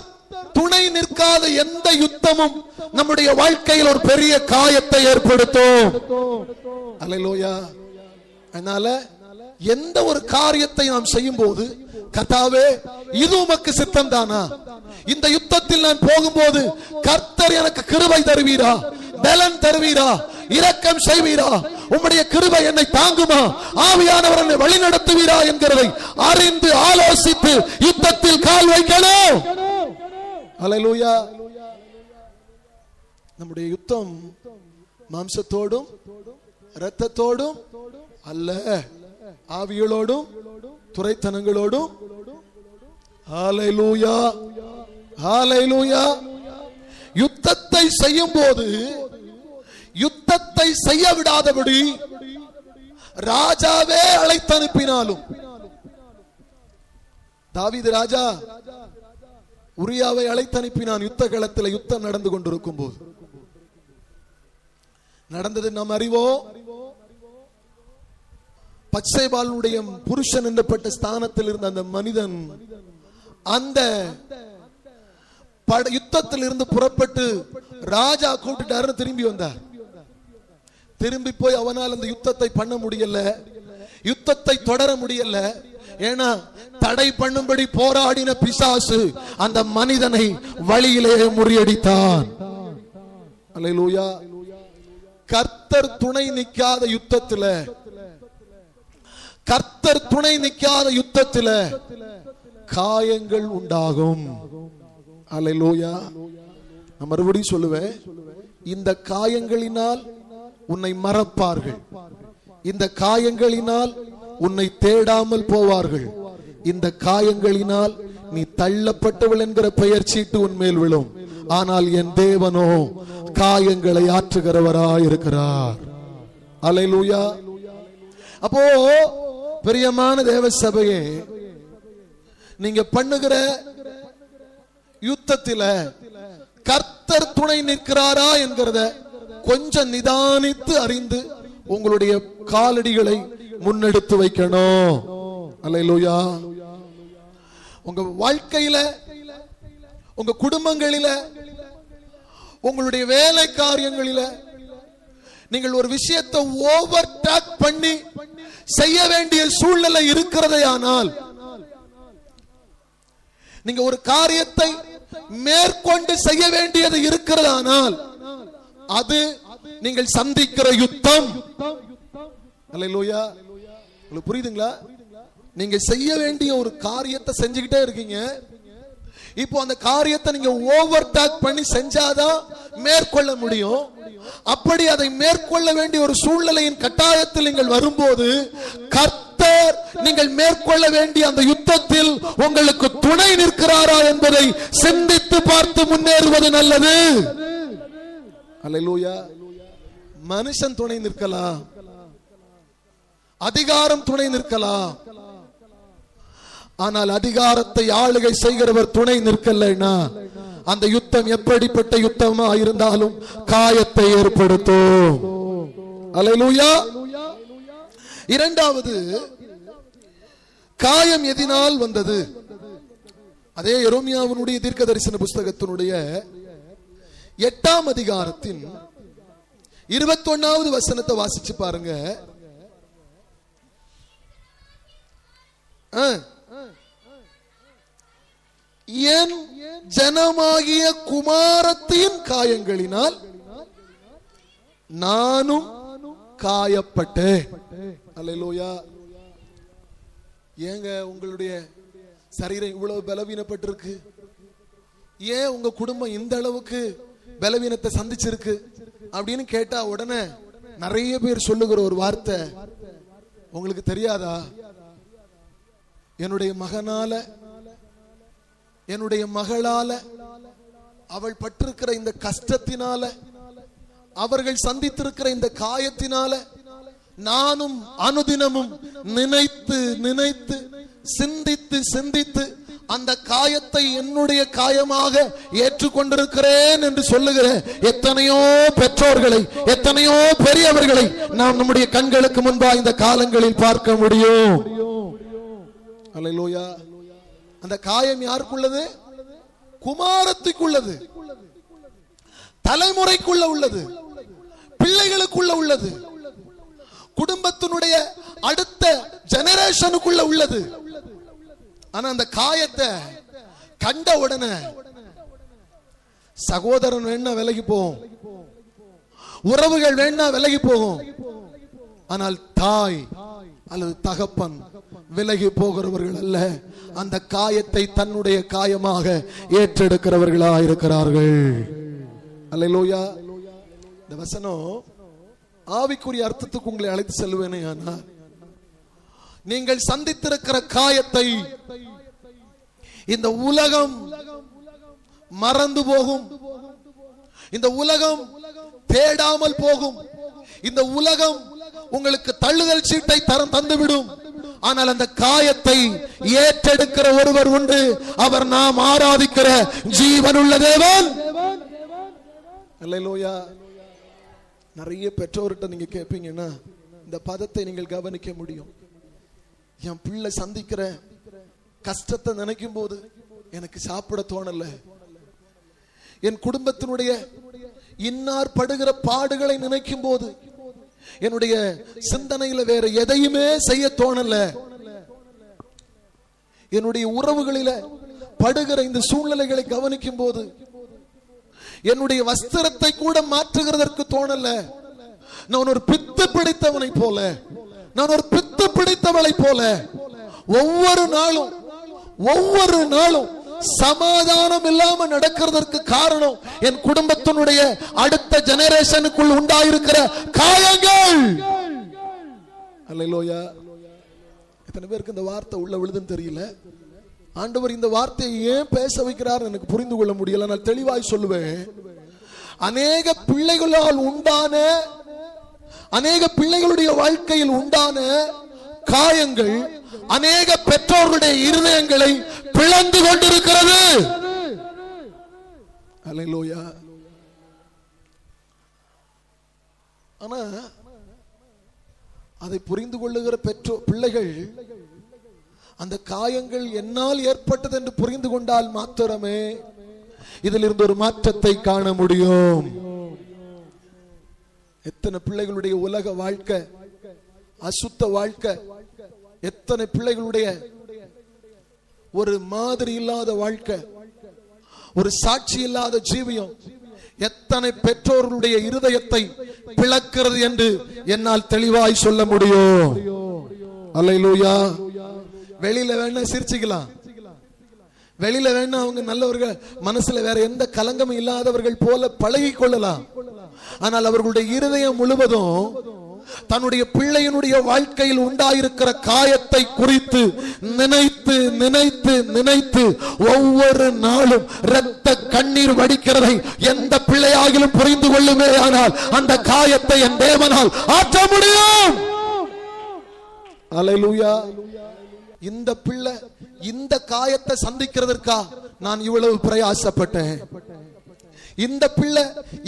துணை நிற்காத எந்த யுத்தமும் நம்முடைய வாழ்க்கையில் ஒரு பெரிய காயத்தை ஏற்படுத்தும். அல்லேலூயா. அதனால எந்த ஒரு காரியத்தை நாம் செய்யும் போது, கர்த்தாவே இது உமக்கு சித்தம் தானா? இந்த யுத்தத்தில் நான் போகும்போது கர்த்தர் எனக்கு கிருபை தருவீரா, பலன் தருவீரா, இரக்கம் செய்வீரா, உம்முடைய கிருபை என்னை தாங்குமா, ஆவியானவர் என்னை வழி நடத்துவீரா என்கிறதை அறிந்து ஆலோசித்து யுத்தத்தில் கால் வைக்கணும். அல்லேலூயா. நம்முடைய யுத்தம் மாம்சத்தோடும் இரத்தத்தோடும் அல்ல, ஆவிகளோடும் துரைத்தனங்களோடும். ஹல்லேலூயா. ஹல்லேலூயா. யுத்தத்தை செய்யும் போது யுத்தத்தை செய்ய விடாதபடி ராஜாவே அழைத்து அனுப்பினாலும், தாவீது ராஜா உரியாவை அழைத்து அனுப்பினான். யுத்த களத்தில் யுத்தம் நடந்து கொண்டிருக்கும் போது நடந்தது நாம் அறிவோம். பச்சைபாலுடைய புருஷன் என்றப்பட்ட ஸ்தானத்தில் இருந்த அந்த மனிதன் அந்த யுத்தத்தில் இருந்து புறப்பட்டு ராஜா கூப்பிட்டாரு, திரும்பி வந்தார். திரும்பி போய் அவனால் அந்த யுத்தத்தை பண்ண முடியல, யுத்தத்தை தொடர முடியல. ஏன்னா தடை பண்ணும்படி போராடின பிசாசு அந்த மனிதனை வழியிலே முறியடித்தான். அல்லேலூயா. கர்த்தர் துணை நிற்காத யுத்தத்துல, கர்த்தர் துணை நிற்காத யுத்தத்துல காயங்கள் உண்டாகும். அல்லேலூயா. நான் மறுபடியும் சொல்லுவேன், இந்த காயங்களினால் உன்னை மறப்பார்கள், இந்த காயங்களினால் உன்னை தேடாமல் போவார்கள், இந்த காயங்களினால் நீ தள்ளப்பட்டவள் என்கிற பெயர் சீட்டு உன்மேல் விழும். ஆனால் என் தேவனோ காயங்களை ஆற்றுகிறவராய் இருக்கிறார். அல்லேலூயா. அப்போ பிரியமான தேவ சபையே, நீங்க பண்ணுகிற யுத்தத்தில கர்த்தர் துணை நிற்கிறாரா என்கிறத கொஞ்சம் நிதானித்து அறிந்து உங்களுடைய காலடிகளை முன்னெடுத்து வைக்கணும். அல்லேலூயா. உங்க வாழ்க்கையில, உங்க குடும்பங்களில, உங்களுடைய வேலை காரியங்களில நீங்கள் ஒரு விஷயத்தை ஓவர் டாக் பண்ணி செய்ய வேண்டிய சூழ்நிலை இருக்கிறதே ஆனால், நீங்க ஒரு காரியத்தை மேற்கொண்டு செய்ய வேண்டியது இருக்கிறதானால் அது நீங்கள் சந்திக்கிற யுத்தம். அல்லேலூயா. உங்களுக்கு புரியுதுங்களா? நீங்க செய்ய வேண்டிய ஒரு காரியத்தை செஞ்சுக்கிட்டே இருக்கீங்க. இப்போ அந்த காரியத்தை நீங்க ஓவர் டாக் பண்ணி செஞ்சாதான் மேற்கொள்ள முடியும். அப்படி அதை மேற்கொள்ள வேண்டிய ஒரு சூழ்நிலையின் கட்டாயத்தில் நீங்கள் வரும்போது கர்த்தர் நீங்கள் மேற்கொள்ள வேண்டிய அந்த யுத்தத்தில் உங்களுக்கு துணை நிற்கிறாரா என்பதை சிந்தித்து பார்த்து முன்னேறுவது நல்லது. அல்லேலூயா. மனுஷன் துணை நிற்கலாம், அதிகாரம் துணை நிற்கலாம், ஆனால் அதிகாரத்தை ஆளுகை செய்கிறவர் துணை நிற்கலைன்னா அந்த யுத்தம் எப்படிப்பட்ட யுத்தமா இருந்தாலும் காயத்தை ஏற்படுத்தும். அல்லேலூயா. இரண்டாவது காயம் எதனால் வந்தது? அதே எரேமியாவினுடைய தீர்க்க தரிசன புஸ்தகத்தினுடைய 8ஆம் அதிகாரத்தின் 21வது வசனத்தை வாசிச்சு பாருங்க. என் ஜனமாகிய குமாரத்தின் காயங்களினால் நானும் காயப்பட்டேன். அல்லேலூயா. ஏங்க உங்களுடைய சரீரம் இவ்வளவு பலவீனப்பட்டிருக்கு? ஏன் உங்க குடும்பம் இந்த அளவுக்கு பலவீனத்தை சந்திச்சிருக்கு அப்படின்னு கேட்டா உடனே நிறைய பேர் சொல்லுகிற ஒரு வார்த்தை, உங்களுக்கு தெரியாதா, என்னுடைய மகனால, என்னுடைய மகளால, அவள் பட்டிருக்கிற இந்த கஷ்டத்தினால, அவர்கள் சந்தித்திருக்கிற இந்த காயத்தினால நானும் அனுதினமும் நினைத்து நினைத்து சிந்தித்து சிந்தித்து அந்த காயத்தை என்னுடைய காயமாக ஏற்றுக்கொண்டிருக்கிறேன் என்று சொல்லுகிற எத்தனையோ பெற்றோர்களை, எத்தனையோ பெரியவர்களை நாம் நம்முடைய கண்களுக்கு முன்பாக இந்த காலங்களில் பார்க்க முடியும். அல்லேலூயா. அந்த காயம் யாருக்குள்ளது? குமாரத்துக்குள்ளது, தலைமுறைக்குள்ள உள்ளது, பிள்ளைகளுக்குள்ள உள்ளது, குடும்பத்தினுடைய அடுத்த ஜெனரேஷனுக்குள்ள உள்ளது. ஆனா அந்த காயத்தை கண்ட உடனே சகோதரன் வேணா விலகி போகும், உறவுகள் வேணா விலகி போகும், ஆனால் தாய் அல்லது தகப்பன் விலகி போகிறவர்கள் அல்ல, அந்த காயத்தை தன்னுடைய காயமாக ஏற்றெடுக்கிறவர்களா இருக்கிறார்கள். அல்லேலூயா. இந்த வசனம் ஆவிக்குரிய அர்த்தத்துக்கு உங்களை அழைத்து செல்வேனே. ஆனால் நீங்கள் சந்தித்திருக்கிற காயத்தை இந்த உலகம் மறந்து போகும், இந்த உலகம் தேடாமல் போகும், இந்த உலகம் உங்களுக்கு தள்ளுதல் சீட்டை தந்துவிடும். ஆனால் அந்த காயத்தை ஏற்றெடுக்கிற ஒருவர் உண்டு, அவர் நாம் ஆராதிக்கிற ஜீவனுள்ள தேவன். அல்லேலூயா. நிறைய பெற்றோர்கிட்ட நீங்க கேட்பீங்கன்னா இந்த பதத்தை நீங்கள் கவனிக்க முடியும். என் பிள்ளை சந்திக்கிற கஷ்டத்தை நினைக்கும் போது எனக்கு சாப்பிட தோணல, என் குடும்பத்தினுடைய இன்னார் படுகிற பாடுகளை நினைக்கும் போது என்னுடைய சிந்தனையில வேற எதையுமே செய்ய தோணல, என்னுடைய உறவுகளில படுகிற இந்த சூழ்நிலைகளை கவனிக்கும் போது என்னுடைய வஸ்திரத்தை கூட மாற்றுகிறதற்கு தோணல. நான் ஒரு பித்து பிடித்தவனை போல, நான் ஒரு பித்து பிடித்தவளை போல ஒவ்வொரு நாளும் சமாதானம் இல்லாம நடக்கிறதற்கு காரணம் என் குடும்பத்தினுடைய அடுத்த ஜெனரேஷனுக்குள் உண்டாயிருக்கிற காயங்கள். அல்லேலூயா. எத்தனை பேருக்கு இந்த வார்த்தை உள்ள விழுதுன்னு தெரியல. ஆண்டவர் இந்த வார்த்தையை ஏன் பேச வைக்கிறார் எனக்கு புரிந்து கொள்ள முடியல. நான் தெளிவாய் சொல்லுவேன். அநேக பிள்ளைகளால் உண்டான, அநேக பிள்ளைகளுடைய வாழ்க்கையில் உண்டான காயங்கள் அநேக பெற்றோர்களுடைய இருதயங்களை பிளந்து கொண்டிருக்கிறது. அல்லேலூயா. ஆனா அதை புரிந்து கொள்ளுகிற பிள்ளைகள் அந்த காயங்கள் என்னால் ஏற்பட்டது என்று புரிந்து கொண்டால் மாத்திரமே இதிலிருந்து ஒரு மாற்றத்தை காண முடியும். எத்தனை பிள்ளைகளுடைய உலக வாழ்க்கை, அசுத்த வாழ்க்கை, எத்தனை பிள்ளைகளுடைய ஒரு மாதிரி இல்லாத வாழ்க்கை, ஒரு சாட்சி இல்லாத ஜீவியம், எத்தனை பெற்றோர்களுடைய இருதயத்தை பிளக்கிறது என்று என்னால் தெளிவாய் சொல்ல முடியும். அல்லேலூயா. வெளியில வேணா சிரிச்சுக்கலாம், வெளியில வேணா அவங்க நல்லவர்கள், மனசுல வேற எந்த கலங்கமும் இல்லாதவர்கள் போல பழகி கொள்ளலாம். ஆனால் அவர்களுடைய இருதயம் முழுவதும் தன்னுடைய பிள்ளையினுடைய வாழ்க்கையில் உண்டாயிருக்கிற காயத்தை குறித்து நினைத்து நினைத்து நினைத்து ஒவ்வொரு நாளும் இரத்த கண்ணீர் வடிக்கிறதை எந்த பிள்ளையாகிலும் புரிந்து கொள்ளுமே. ஆனால் அந்த காயத்தை என் தேவனால் ஆற்ற முடியும். அல்லேலூயா. இந்த பிள்ளை இந்த காயத்தை சந்திக்கிறதற்கா நான் இவ்வளவு பிரயாசப்பட்டேன். இந்த பிள்ளை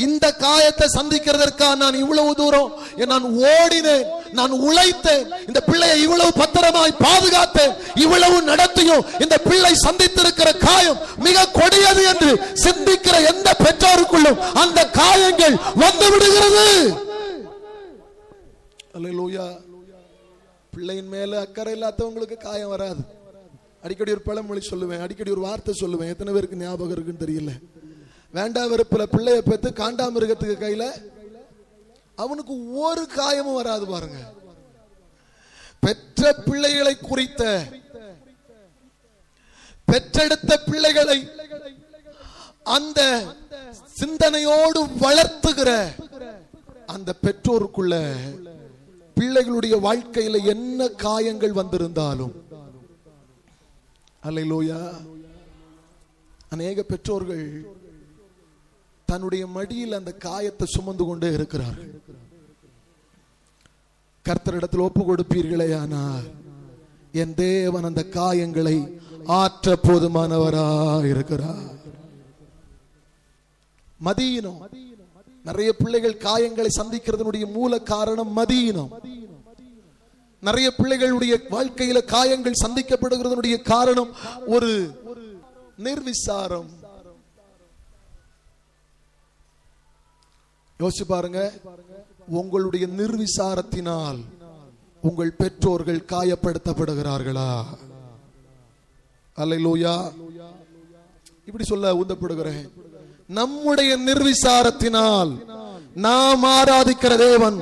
இந்த காயத்தை சந்திக்கிறதற்கா நான் இவ்வளவு தூரம் நான் ஓடினேன், நான் உழைத்தேன், இந்த பிள்ளையை இவ்வளவு பத்திரமாய் பாதுகாத்தேன், இவ்வளவு நடத்தியும் இந்த பிள்ளை சந்தித்திருக்கிற காயம் மிக கொடியது என்று சிந்திக்கிற எந்த பெற்றோருக்குள்ளும் அந்த காயங்கள் வந்து விடுகிறது. அல்லேலூயா. பிள்ளையின் மேல அக்கறை இல்லாதவங்களுக்கு காயம் வராது. அடிக்கடி ஒரு பழமொழி சொல்லுவேன், அடிக்கடி ஒரு வார்த்தை சொல்லுவேன், எத்தனை பேருக்கு ஞாபகம் இருக்குன்னு தெரியல. வேண்டா வெறுப்புல பிள்ளைய பெற்று காண்டாமிருகத்துக்கு கையில அவனுக்கு ஒரு காயமும் வராது பாருங்க. பெற்ற பிள்ளைகளை குறித்த, பெற்றெடுத்த பிள்ளைகளை அந்த சிந்தனையோடு வளர்த்துகிற அந்த பெற்றோருக்குள்ள பிள்ளைகளுடைய வாழ்க்கையில என்ன காயங்கள் வந்திருந்தாலும், அல்லேலூயா, அநேக பெற்றோர்கள் தன்னுடைய மடியில் அந்த காயத்தை சுமந்து கொண்டே இருக்கிறார்கள். கர்த்தரிடத்தில் ஒப்பு கொடுப்பீர்களே ஆனால் என் தேவன் அந்த காயங்களை ஆற்ற போதுமானவராய் இருக்கிறார். மதீனம். நிறைய பிள்ளைகள் காயங்களை சந்திக்கிறதுனுடைய மூல காரணம் மதீனம். நிறைய பிள்ளைகளுடைய வாழ்க்கையில காயங்கள் சந்திக்கப்படுகிறதுனுடைய காரணம் ஒரு நிர்விசாரம். யோசிச்சு பாருங்க, உங்களுடைய நிர்விசாரத்தினால் உங்கள் பெற்றோர்கள் காயப்படுத்தப்படுகிறார்களா? அல்லேலூயா. இப்படி சொல்ல உந்தப்படுகிறேன். நம்முடைய நிர்விசாரத்தினால் நாம் ஆராதிக்கிற தேவன்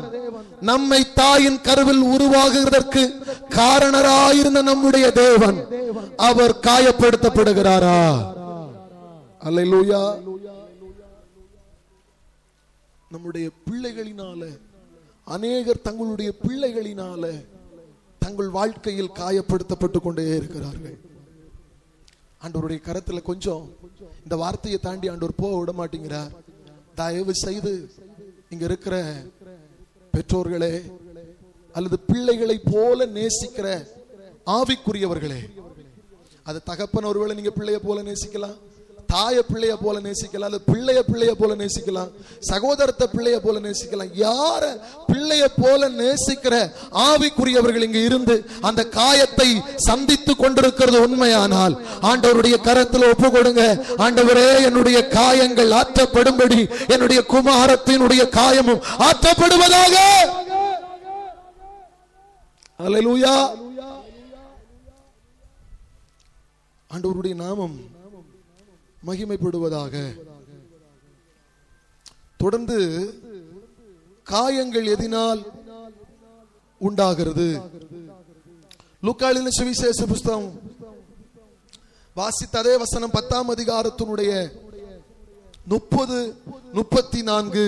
நம்மை தாயின் கருவில் உருவாகுவதற்கு காரணராயிருந்த நம்முடைய தேவன் அவர் காயப்படுத்தப்படுகிறாரா? அல்லேலூயா. நம்முடைய பிள்ளைகளினால அநேகர் தங்களுடைய பிள்ளைகளினால தங்கள் வாழ்க்கையில் காயப்படுத்தப்பட்டு கொண்டே இருக்கிறார்கள். ஆண்டவருடைய கரத்துல கொஞ்சம் இந்த வார்த்தையை தாண்டி ஆண்டவர் போக விட மாட்டேங்கிறார். தயவு செய்து இங்க இருக்கிற பெற்றோர்களே அல்லது பிள்ளைகளை போல நேசிக்கிற ஆவிக்குரியவர்களே, அது தகப்பன் ஒருவேளை நீங்க பிள்ளைய போல நேசிக்கலாம், தாய பிள்ளைய போல நேசிக்கலாம், அல்லது பிள்ளைய போல நேசிக்கலாம், சகோதரத்தை பிள்ளைய போல நேசிக்கலாம். யார பிள்ளைய போல நேசிக்கிற ஆவிக்குரியவர்கள் இங்கு இருந்து அந்த காயத்தை சந்தித்து கொண்டிருக்கிறது உண்மையானால் ஆண்டவருடைய கரத்தில் ஒப்பு கொடுங்க. ஆண்டவரே, என்னுடைய காயங்கள் ஆற்றப்படும்படி என்னுடைய குமாரத்தினுடைய காயமும் ஆற்றப்படுவதாக. அல்லேலூயா. ஆண்டவருடைய நாமம் மகிமைப்படுவதாக. தொடர்ந்து காயங்கள் எதினால் உண்டாகிறது? லூக்காளின் சுவிசேஷ புஸ்தகம் வாசித்த அதே வசனம் 10ஆம் அதிகாரத்தினுடைய 30-34.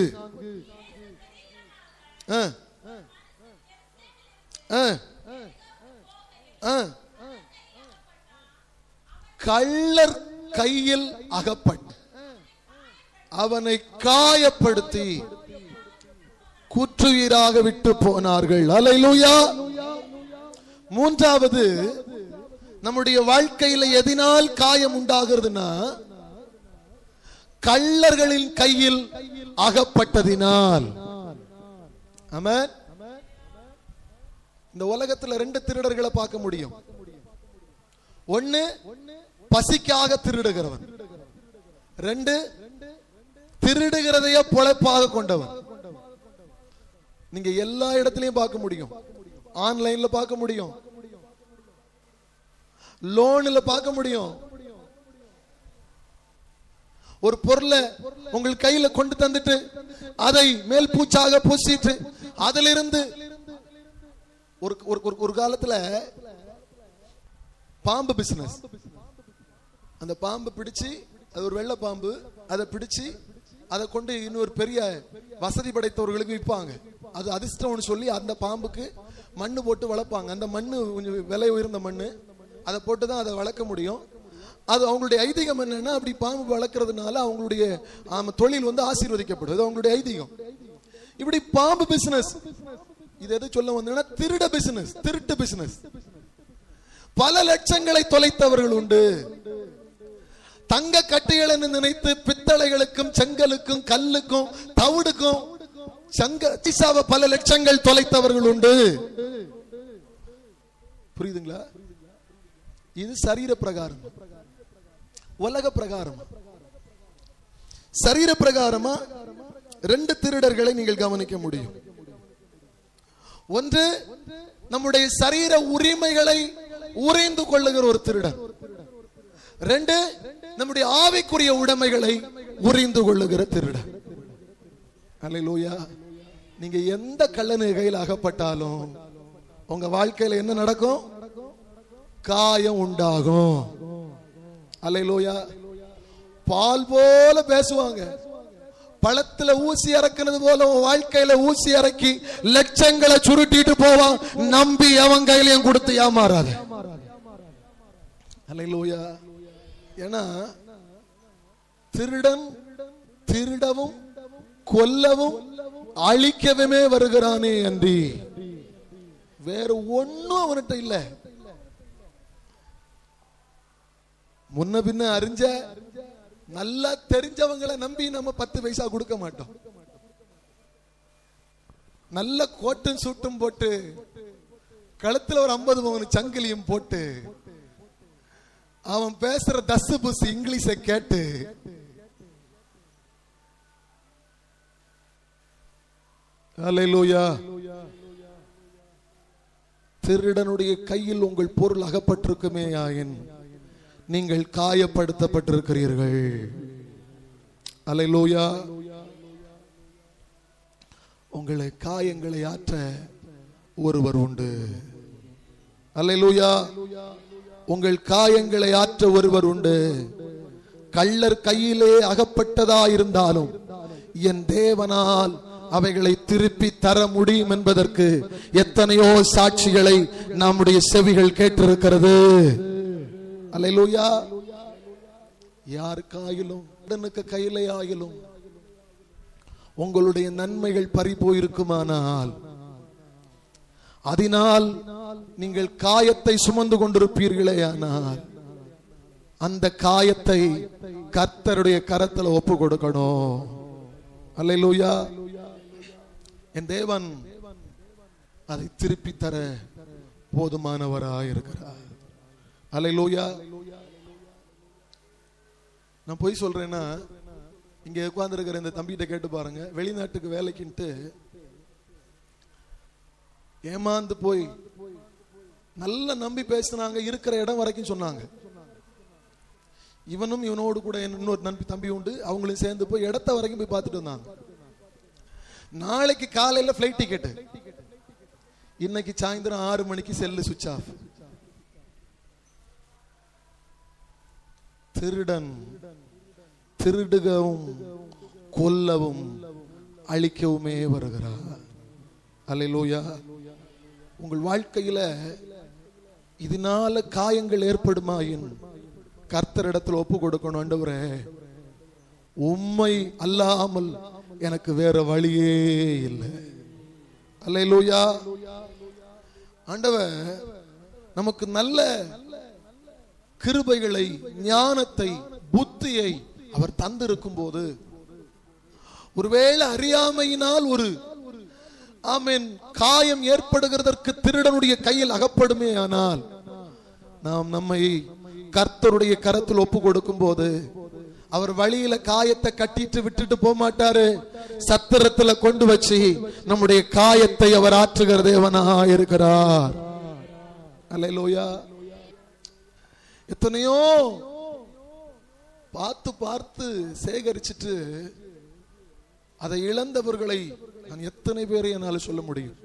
கள்ளர் கையில் அகப்பட்டு அவனை காயப்படுத்தி குற்றுயிராக விட்டு போனார்கள். அல்லேலூயா. மூன்றாவது, நம்முடைய வாழ்க்கையில எதனால் காயம் உண்டாகிறதுனா கள்ளர்களின் கையில் அகப்பட்டதினால். ஆமென். இந்த உலகத்துல 2 திருடர்களை பார்க்க முடியும். ஒன்னு பசிக்காக திருடுகிறவன், 2 திருடுகிறதைய பொழைப்பாக கொண்டவன். நீங்க எல்லா இடத்திலையும் பார்க்க முடியும். ஆன்லைன்ல பார்க்க முடியும், லோன்ல பார்க்க முடியும். ஒரு பொருளை உங்கள் கையில கொண்டு தந்துட்டு அதை மேல் பூச்சாக பூசிட்டு அதிலிருந்து ஒரு காலத்துல பாம்பு பிசினஸ். அந்த பாம்பு பிடிச்சு, அது ஒரு வெள்ளை பாம்பு, அதை பிடிச்சு அதை கொண்டு இன்னொரு பெரிய வசதி படைத்தவர்களுக்கு விற்பாங்க. அது அதிர்ஷ்டம்னு சொல்லி அந்த பாம்புக்கு மண்ணு போட்டு வளர்ப்பாங்க. அந்த மண்ணு கொஞ்சம் விலை உயர்ந்த மண்ணு, அதை போட்டு தான் அதை வளர்க்க முடியும். அது அவங்களுடைய ஐதீகம் என்னன்னா, அப்படி பாம்பு வளர்க்கறதுனால அவங்களுடைய தொழில் வந்து ஆசீர்வதிக்கப்படுது, அவங்களுடைய ஐதீகம். இப்படி பாம்பு பிசினஸ், இது எது சொல்ல வந்தா திருட பிசினஸ், திருட்டு பிசினஸ். பல லட்சங்களை தொலைத்தவர்கள் உண்டு. தங்க கட்டிகள் என்று நினைத்து பித்தளைகளுக்கும் செங்கலுக்கும் கல்லுக்கும் தவிடுக்கும் பல லட்சங்கள் தொலைத்தவர்கள் உண்டு. புரியுதுங்களா? இது சரீர பிரகாரம். உலக பிரகாரம், சரீர பிரகாரமா 2 திருடர்களை நீங்கள் கவனிக்க முடியும். ஒன்று நம்முடைய சரீர உரிமைகளை உறைந்து கொள்ளுகிற ஒரு திருடன். 2 நம்முடைய ஆவிக்குரிய உடைமைகளை உறைந்து கொள்ளுகிற திருடன். அல்லேலூயா. நீங்க எந்த கள்ளனு கையில் அகப்பட்டாலும் உங்க வாழ்க்கையில என்ன நடக்கும்? காயம் உண்டாகும். அல்லேலூயா. பால் போல பேசுவாங்க, பழத்துல ஊசி இறக்குனது போல வாழ்க்கையில ஊசி இறக்கி லட்சங்களை சுருட்டிட்டு போவான். நம்பி அவன் கையிலையும் கொடுத்து ஏமாறாத. அல்லேலூயா. ஏன்னா திருடன் திருடவும் கொல்லவும் அழிக்கவே வருகிறானே அன்றி வேற ஒன்னும் அவன்கிட்ட இல்ல. முன்ன பின்ன அறிஞ்ச நல்லா தெரிஞ்சவங்களை நம்பி நம்ம 10 பைசா கொடுக்க மாட்டோம். நல்ல கோட்டும் சூட்டும் போட்டு கழுத்துல ஒரு 50 பவுன் சங்கிலியும் போட்டு அவன் பேசுற தசு புசு இங்கிலீஷ கேட்டு அல்லேலூயா. திருடனுடைய கையில் உங்கள் பொருள் அகப்பட்டிருக்குமே ஆயின் நீங்கள் காயப்படுத்தப்பட்டிருக்கிறீர்கள். அல்லேலூயா. உங்களை காயங்களை ஆற்ற ஒருவர் உண்டு. அல்லேலூயா. உங்கள் காயங்களை ஆற்ற ஒருவர் உண்டு. கள்ளர் கையிலே அகப்பட்டதா இருந்தாலும் என் தேவனால் அவைகளை திருப்பி தர முடியும் என்பதற்கு எத்தனையோ சாட்சிகளை நம்முடைய செவிகள் கேட்டிருக்கிறது. அல்லேலூயா. யாருக்காயிலும் உடனுக்கு கையிலே ஆயிலும் உங்களுடைய நன்மைகள் பறி போயிருக்குமானால் அதனால் நீங்கள் காயத்தை சுமந்து கொண்டிருப்பீர்களே, ஆனால் அந்த காயத்தை கர்த்தருடைய கரத்துல ஒப்பு கொடுக்கணும். அல்லேலூயா. என் தேவன் அதை திருப்பி தர போதுமானவராய் இருக்கிறார். அல்லேலூயா. நான் போய் சொல்றேன்னா, இங்க உட்கார்ந்து இருக்கிற இந்த தம்பிகிட்ட கேட்டு பாருங்க. வெளிநாட்டுக்கு வேலைக்குன்ட்டு ஏமாந்து போய் நல்ல நம்பி பேசினாங்க, இருக்கிற இடம் வரைக்கும் சொன்னாங்க. இவனும் இவனோடு கூட இன்னொரு நம்பி தம்பி உண்டு, அவங்களும் சேர்ந்து போய் இடத்த வரைக்கும் போய் பார்த்துட்டு வந்தாங்க. நாளைக்கு காலையில பிளைட் டிக்கெட், இன்னைக்கு சாயந்தரம் 6 மணிக்கு செல்லு சுவிட்ச் ஆஃப். திருடன் திருடுகவும் கொல்லவும் அழிக்கவுமே வருகிறார். அல்லேலூயா. உங்கள் வாழ்க்கையில இதனால காயங்கள் ஏற்படுமாயின் கர்த்தரிடத்தில் ஒப்பு கொடுக்கணும். ஆண்டவரே, உம்மை அல்லாமல் எனக்கு வேற வழியே இல்லை. அல்லேலூயா. ஆண்டவர் நமக்கு நல்ல கிருபைகளை, ஞானத்தை, புத்தியை அவர் தந்திருக்கும் போது ஒருவேளை அறியாமையினால் ஒரு ஆமென், காயம் ஏற்படுகிறதற்கு திருடனுடைய கையில் அகப்படுமே. ஆனால் நாம் நம்மை கர்த்தருடைய கரத்தில் ஒப்பு கொடுக்கும் போது அவர் வழியில காயத்தை கட்டிட்டு விட்டுட்டு போக மாட்டாரு. சத்திரத்துல கொண்டு வச்சு நம்முடைய காயத்தை அவர் ஆற்றுகிற தேவனாக இருக்கிறார். அல்லேலூயா. எத்தனையோ பார்த்து பார்த்து சேகரிச்சுட்டு அதை இழந்தவர்களை நான் எத்தனை பேரை என்னால் சொல்ல முடியும்.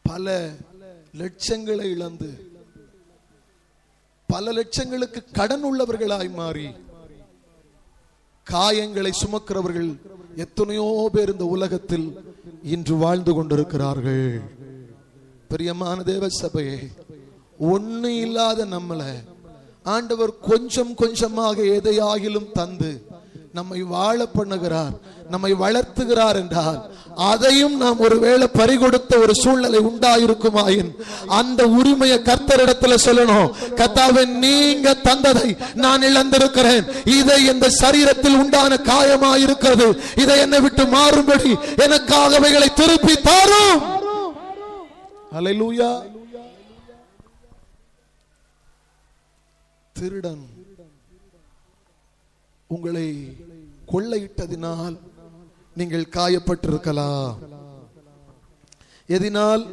பல லட்சங்களை இழந்து பல லட்சங்களுக்கு கடன் உள்ளவர்களாய் மாறி காயங்களை சுமக்கிறவர்கள் எத்தனையோ பேர் இந்த உலகத்தில் இன்று வாழ்ந்து கொண்டிருக்கிறார்கள். பிரியமான தேவ சபையே, ஒண்ணு இல்லாத நம்மளை ஆண்டவர் கொஞ்சம் கொஞ்சமாக எதையாகிலும் தந்து நம்மை வாழ பண்ணுகிறார், நம்மை வளர்த்துகிறார் என்றால் அதையும் நாம் ஒருவேளை பறிகொடுத்த ஒரு சூழ்நிலை உண்டாயிருக்குமாயின் அந்த உரிமையை கர்த்தரிடத்துல சொல்லணும். கர்த்தாவே, நீங்க தந்ததை நான் இழந்திருக்கிறேன். இதை இந்த சரீரத்தில் உண்டான காயமாயிருக்கிறது. இதை என்னை விட்டு மாறும்படி எனக்காக அவைகளை திருப்பி தாரும். அல்லேலூயா. திருடன் உங்களை கொள்ளையிட்டதினால் நீங்கள் காயப்பட்டிருக்கலாம். எதனால்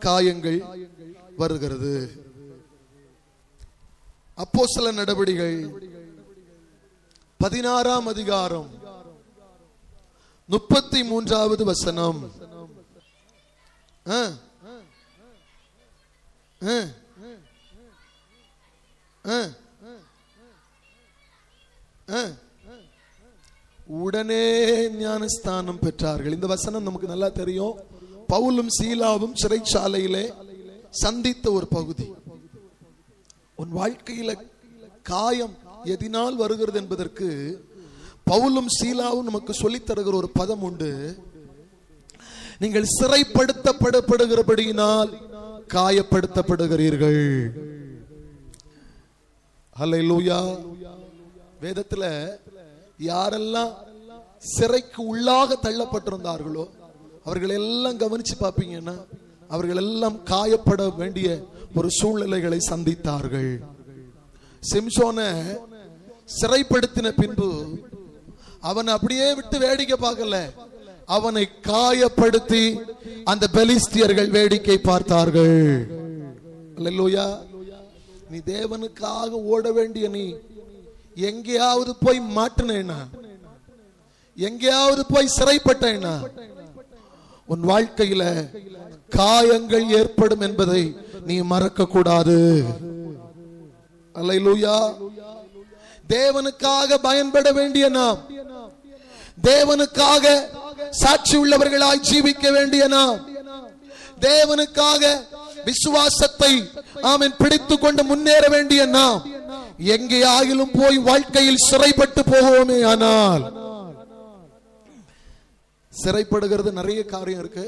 காயங்கள் வருகிறது? அப்போஸ்தல நடவடிக்கைகள் 16ஆம் அதிகாரம் 33வது வசனம். உடனே ஞானஸ்தானம் பெற்றார்கள். இந்த வசனம் நமக்கு நல்லா தெரியும். பவுலும் சீலாவும் சிறைச்சாலையிலே சந்தித்த ஒரு பகுதி. உன் வாழ்க்கையில காயம் எதனால் வருகிறது என்பதற்கு பவுலும் சீலாவும் நமக்கு சொல்லித் தருகிற ஒரு பதம் உண்டு. நீங்கள் சிறைப்படுத்தப்படுகிறபடியினால் காயப்படுத்தப்படுகிறீர்கள். அல்லேலூயா. வேதத்துல யாரெல்லாம் சிறைக்கு உள்ளாக தள்ளப்பட்டிருந்தார்களோ அவர்கள் எல்லாம் கவனிச்சு பார்ப்பீங்கன்னா அவர்கள் எல்லாம் காயப்பட வேண்டிய ஒரு சூழ்நிலைகளை சந்தித்தார்கள். சிம்சோனை சிறைப்படுத்தின பின்பு அவன் அப்படியே விட்டு வேடிக்கை பார்க்கல, அவனை காயப்படுத்தி அந்த பெலிஸ்தியர்கள் வேடிக்கை பார்த்தார்கள். அல்லேலூயா. நீ தேவனுக்காக ஓட வேண்டிய நீ எங்கேயாவது போய் மாட்டினேனா, எங்கேயாவது போய் சிறைப்பட்டேனா, உன் வாழ்க்கையில காயங்கள் ஏற்படும் என்பதை நீ மறக்க கூடாது. அல்லேலூயா. தேவனுக்காக பயன்பட வேண்டிய நாம், தேவனுக்காக சாட்சி உள்ளவர்களாய் ஜீவிக்க வேண்டிய நாம், தேவனுக்காக விசுவாசத்தை ஆமென் பிடித்துக் கொண்டு முன்னேற வேண்டிய நாம் எங்கேயாகிலும் போய் வாழ்க்கையில் சிறைப்பட்டு போவோமே ஆனால், சிறைப்படுகிறது நிறைய காரியம் இருக்கு.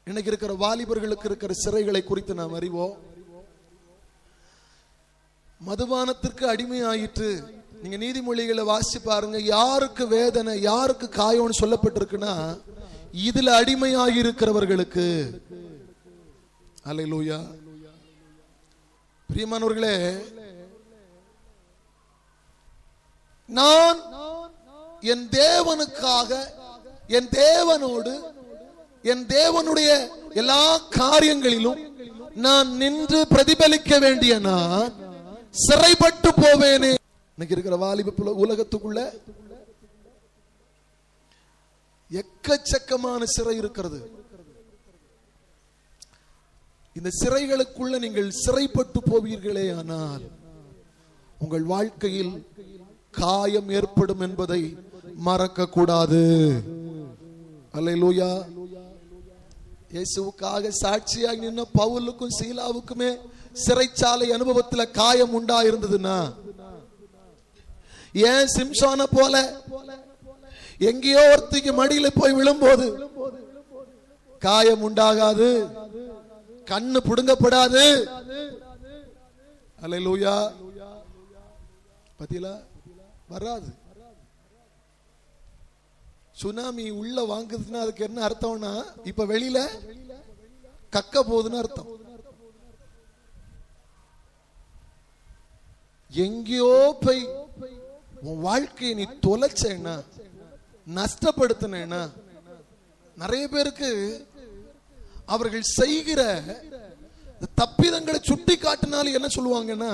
இன்னைக்கு இருக்கிற வாலிபர்களுக்கு இருக்கிற சிறைகளை குறித்து நாம் அறிவோம். மதுபானத்திற்கு அடிமையாயிற்று. நீங்க நீதிமொழிகளை வாசிச்சு பாருங்க, யாருக்கு வேதனை யாருக்கு காயம்னு சொல்லப்பட்டிருக்குன்னா இதுல அடிமையாகி இருக்கிறவர்களுக்கு. அல்லேலூயா. பிரியமானவர்களே, நான் என் தேவனுக்காக என் தேவனோடு என் தேவனுடைய எல்லா காரியங்களிலும் நான் நின்று பிரதிபலிக்க வேண்டிய நான் சிறைப்பட்டு போவேனே. இன்னைக்கு இருக்கிற வாலிப உலகத்துக்குள்ள எக்கச்சக்கமான சிறை இருக்கிறது. இந்த சிறைகளுக்குள்ள நீங்கள் சிறைப்பட்டு போவீர்களே ஆனால் உங்கள் வாழ்க்கையில் காயம் ஏற்படும் என்பதை மறக்க கூடாது. அல்லேலூயா. இயேசுவுக்காக சாட்சியாக நின்ன பவுலுக்கும் சீலாவுக்குமே சிறைச்சாலை அனுபவத்தில் காயம் உண்டா இருந்ததுன்னா, ஏன் சிம்சோனை போல எங்கேயோ ஒருத்திக்கு மடியில போய் விழும்போது காயம் உண்டாகாது, கண்ணு புடுங்கப்படாது? அல்லேலூயா. பத்தியலா வராது. சுனாமி உள்ள வாங்குதுன்னா அதுக்கு என்ன அர்த்தம்னா இப்ப வெளியில கக்க போகுதுன்னு அர்த்தம். எங்கேயோ போய் உன் வாழ்க்கையை நீ தொலைச்சேன்னா, நஷ்டப்படுத்தினா, நிறைய பேருக்கு அவர்கள் செய்கிற தப்பிதங்களை சுட்டி காட்டினாலும் என்ன சொல்லுவாங்கன்னா,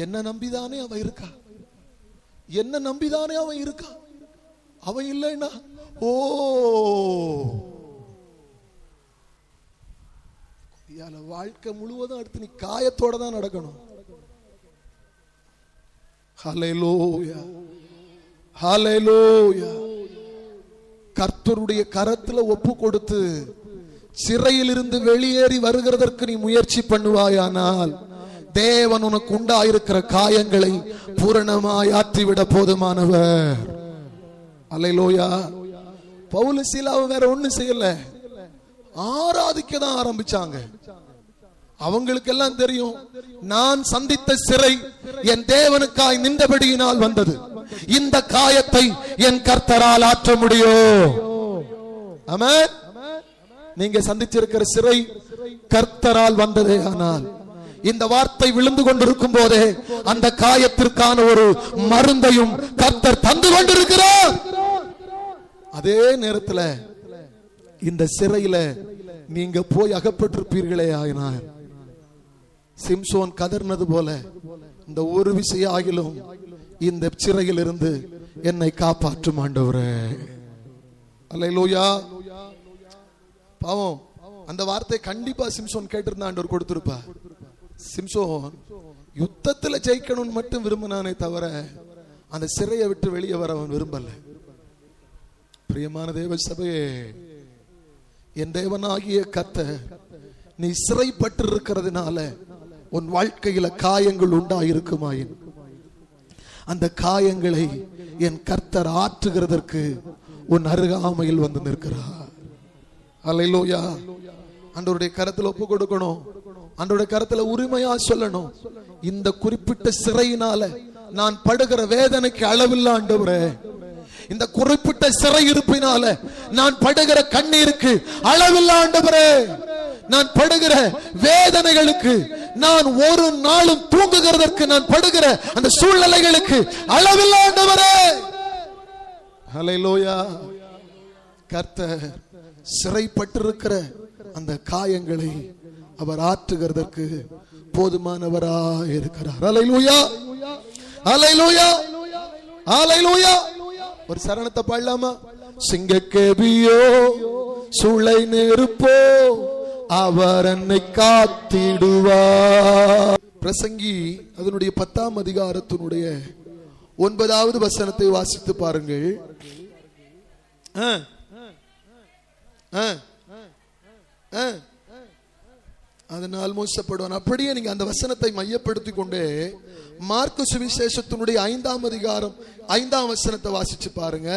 என்ன நம்பிதானே அவன் இருக்கா, என்ன நம்பிதானே அவன் இருக்கா, அவன் இல்லைன்னா ஓ வாழ்க்கை முழுவதும் அடுத்து நீ காயத்தோட தான் நடக்கணும். ஹல்லேலூயா, ஹல்லேலூயா. கர்த்தருடைய கரத்துல ஒப்பு கொடுத்து சிறையில் இருந்து வெளியேறி வருகிறதற்கு நீ முயற்சி பண்ணுவாயானால் தேவன் உனக்கு உண்டாயிருக்கிற காயங்களை பூரணமாய் ஆற்றிவிட போதுமானவர். அல்லேலூயா. பவுல் சீலாவும் வேற ஒண்ணு செய்யல, ஆராதிக்க தான் ஆரம்பிச்சாங்க. அவங்களுக்கு எல்லாம் தெரியும், நான் சந்தித்த சிறை என் தேவனுக்காய் நின்றபடியினால் வந்தது, இந்த காயத்தை என் கர்த்தரால் ஆற்ற முடியும். ஆமென். நீங்க சந்திச்சிருக்கிற சிறை கர்த்தரால் வந்ததே. ஆனால் இந்த வார்த்தை விழுந்து கொண்டிருக்கும் போதே அந்த காயத்திற்கான ஒரு மருந்தையும் கர்த்தர் தந்து கொண்டிருக்கிறார். அதே நேரத்தில் இந்த சிறையில நீங்க போய் அகப்பட்டிருப்பீர்களே ஆயினார், சிம்சோன் கதர்னது போல இந்த ஒரு விஷயம் ஆகிலும் இந்த சிறையில் இருந்து என்னை காப்பாற்றும் ஆண்டவரே. அல்லேலூயா. பாவம், அந்த வார்த்தை கண்டிப்பா சிம்சோன் கேட்டிருந்தா ஆண்டவர் கொடுத்திருப்பா. சிம்சோன் யுத்தத்துல ஜெயிக்கணும்னு மட்டும் விரும்பினானே தவிர அந்த சிறையை விட்டு வெளியே வர அவன் விரும்பல. பிரியமான தேவ சபையே, என் தேவனாகிய கர்த்தர் நீ சிறைப்பட்டு இருக்கிறதுனால உன் வாழ்க்கையில காயங்கள் உண்டாயிருக்குமாயின் அந்த காயங்களை என் கர்த்தர் ஆற்றுகிறதற்கு உன் அருகாமையில் வந்து நிற்கிறார். அல்லேலூயா. ஆண்டவருடைய கரத்துல ஒப்பு கொடுக்கணும், ஆண்டவருடைய கரத்துல உரிமையா சொல்லணும், இந்த குறிப்பிட்ட சிறையினால நான் படுகிற வேதனைக்கு அளவில்லை ஆண்டவரே, இந்த குறிப்பிட்ட சிறை இருப்பினால நான் படுகிற கண்ணீருக்கு அளவில்லை ஆண்டவரே, நான் படுகிற வேதனைகளுக்கு, நான் ஒரு நாளும் தூங்குகிறதற்கு நான் படுகிற அந்த சூழ்நிலைகளுக்கு அளவில்லை ஆண்டவரே. ஹல்லேலூயா. கர்த்தர் சிறைப்பட்டிருக்கிற அந்த காயங்களை அவர் ஆற்றுகிறதற்கு போதுமானவராய் இருக்கிறார். ஹல்லேலூயா, ஹல்லேலூயா, ஹல்லேலூயா. ஒரு சரணத்தை பாடலாமா? சிங்கக்கேபியோ சூளை நெருப்போ அவர் என்னை காத்திடுவார். பிரசங்கி அதனுடைய 10ஆம் அதிகாரத்தினுடைய 9வது வசனத்தை வாசித்து பாருங்கள். அதனால் மோசப்படுவான். அப்படியே நீங்க அந்த வசனத்தை மையப்படுத்தி கொண்டு மார்க்கு சுவிசேஷத்தினுடைய 5ஆம் அதிகாரம் 5ஆம் வசனத்தை வாசிச்சு பாருங்க.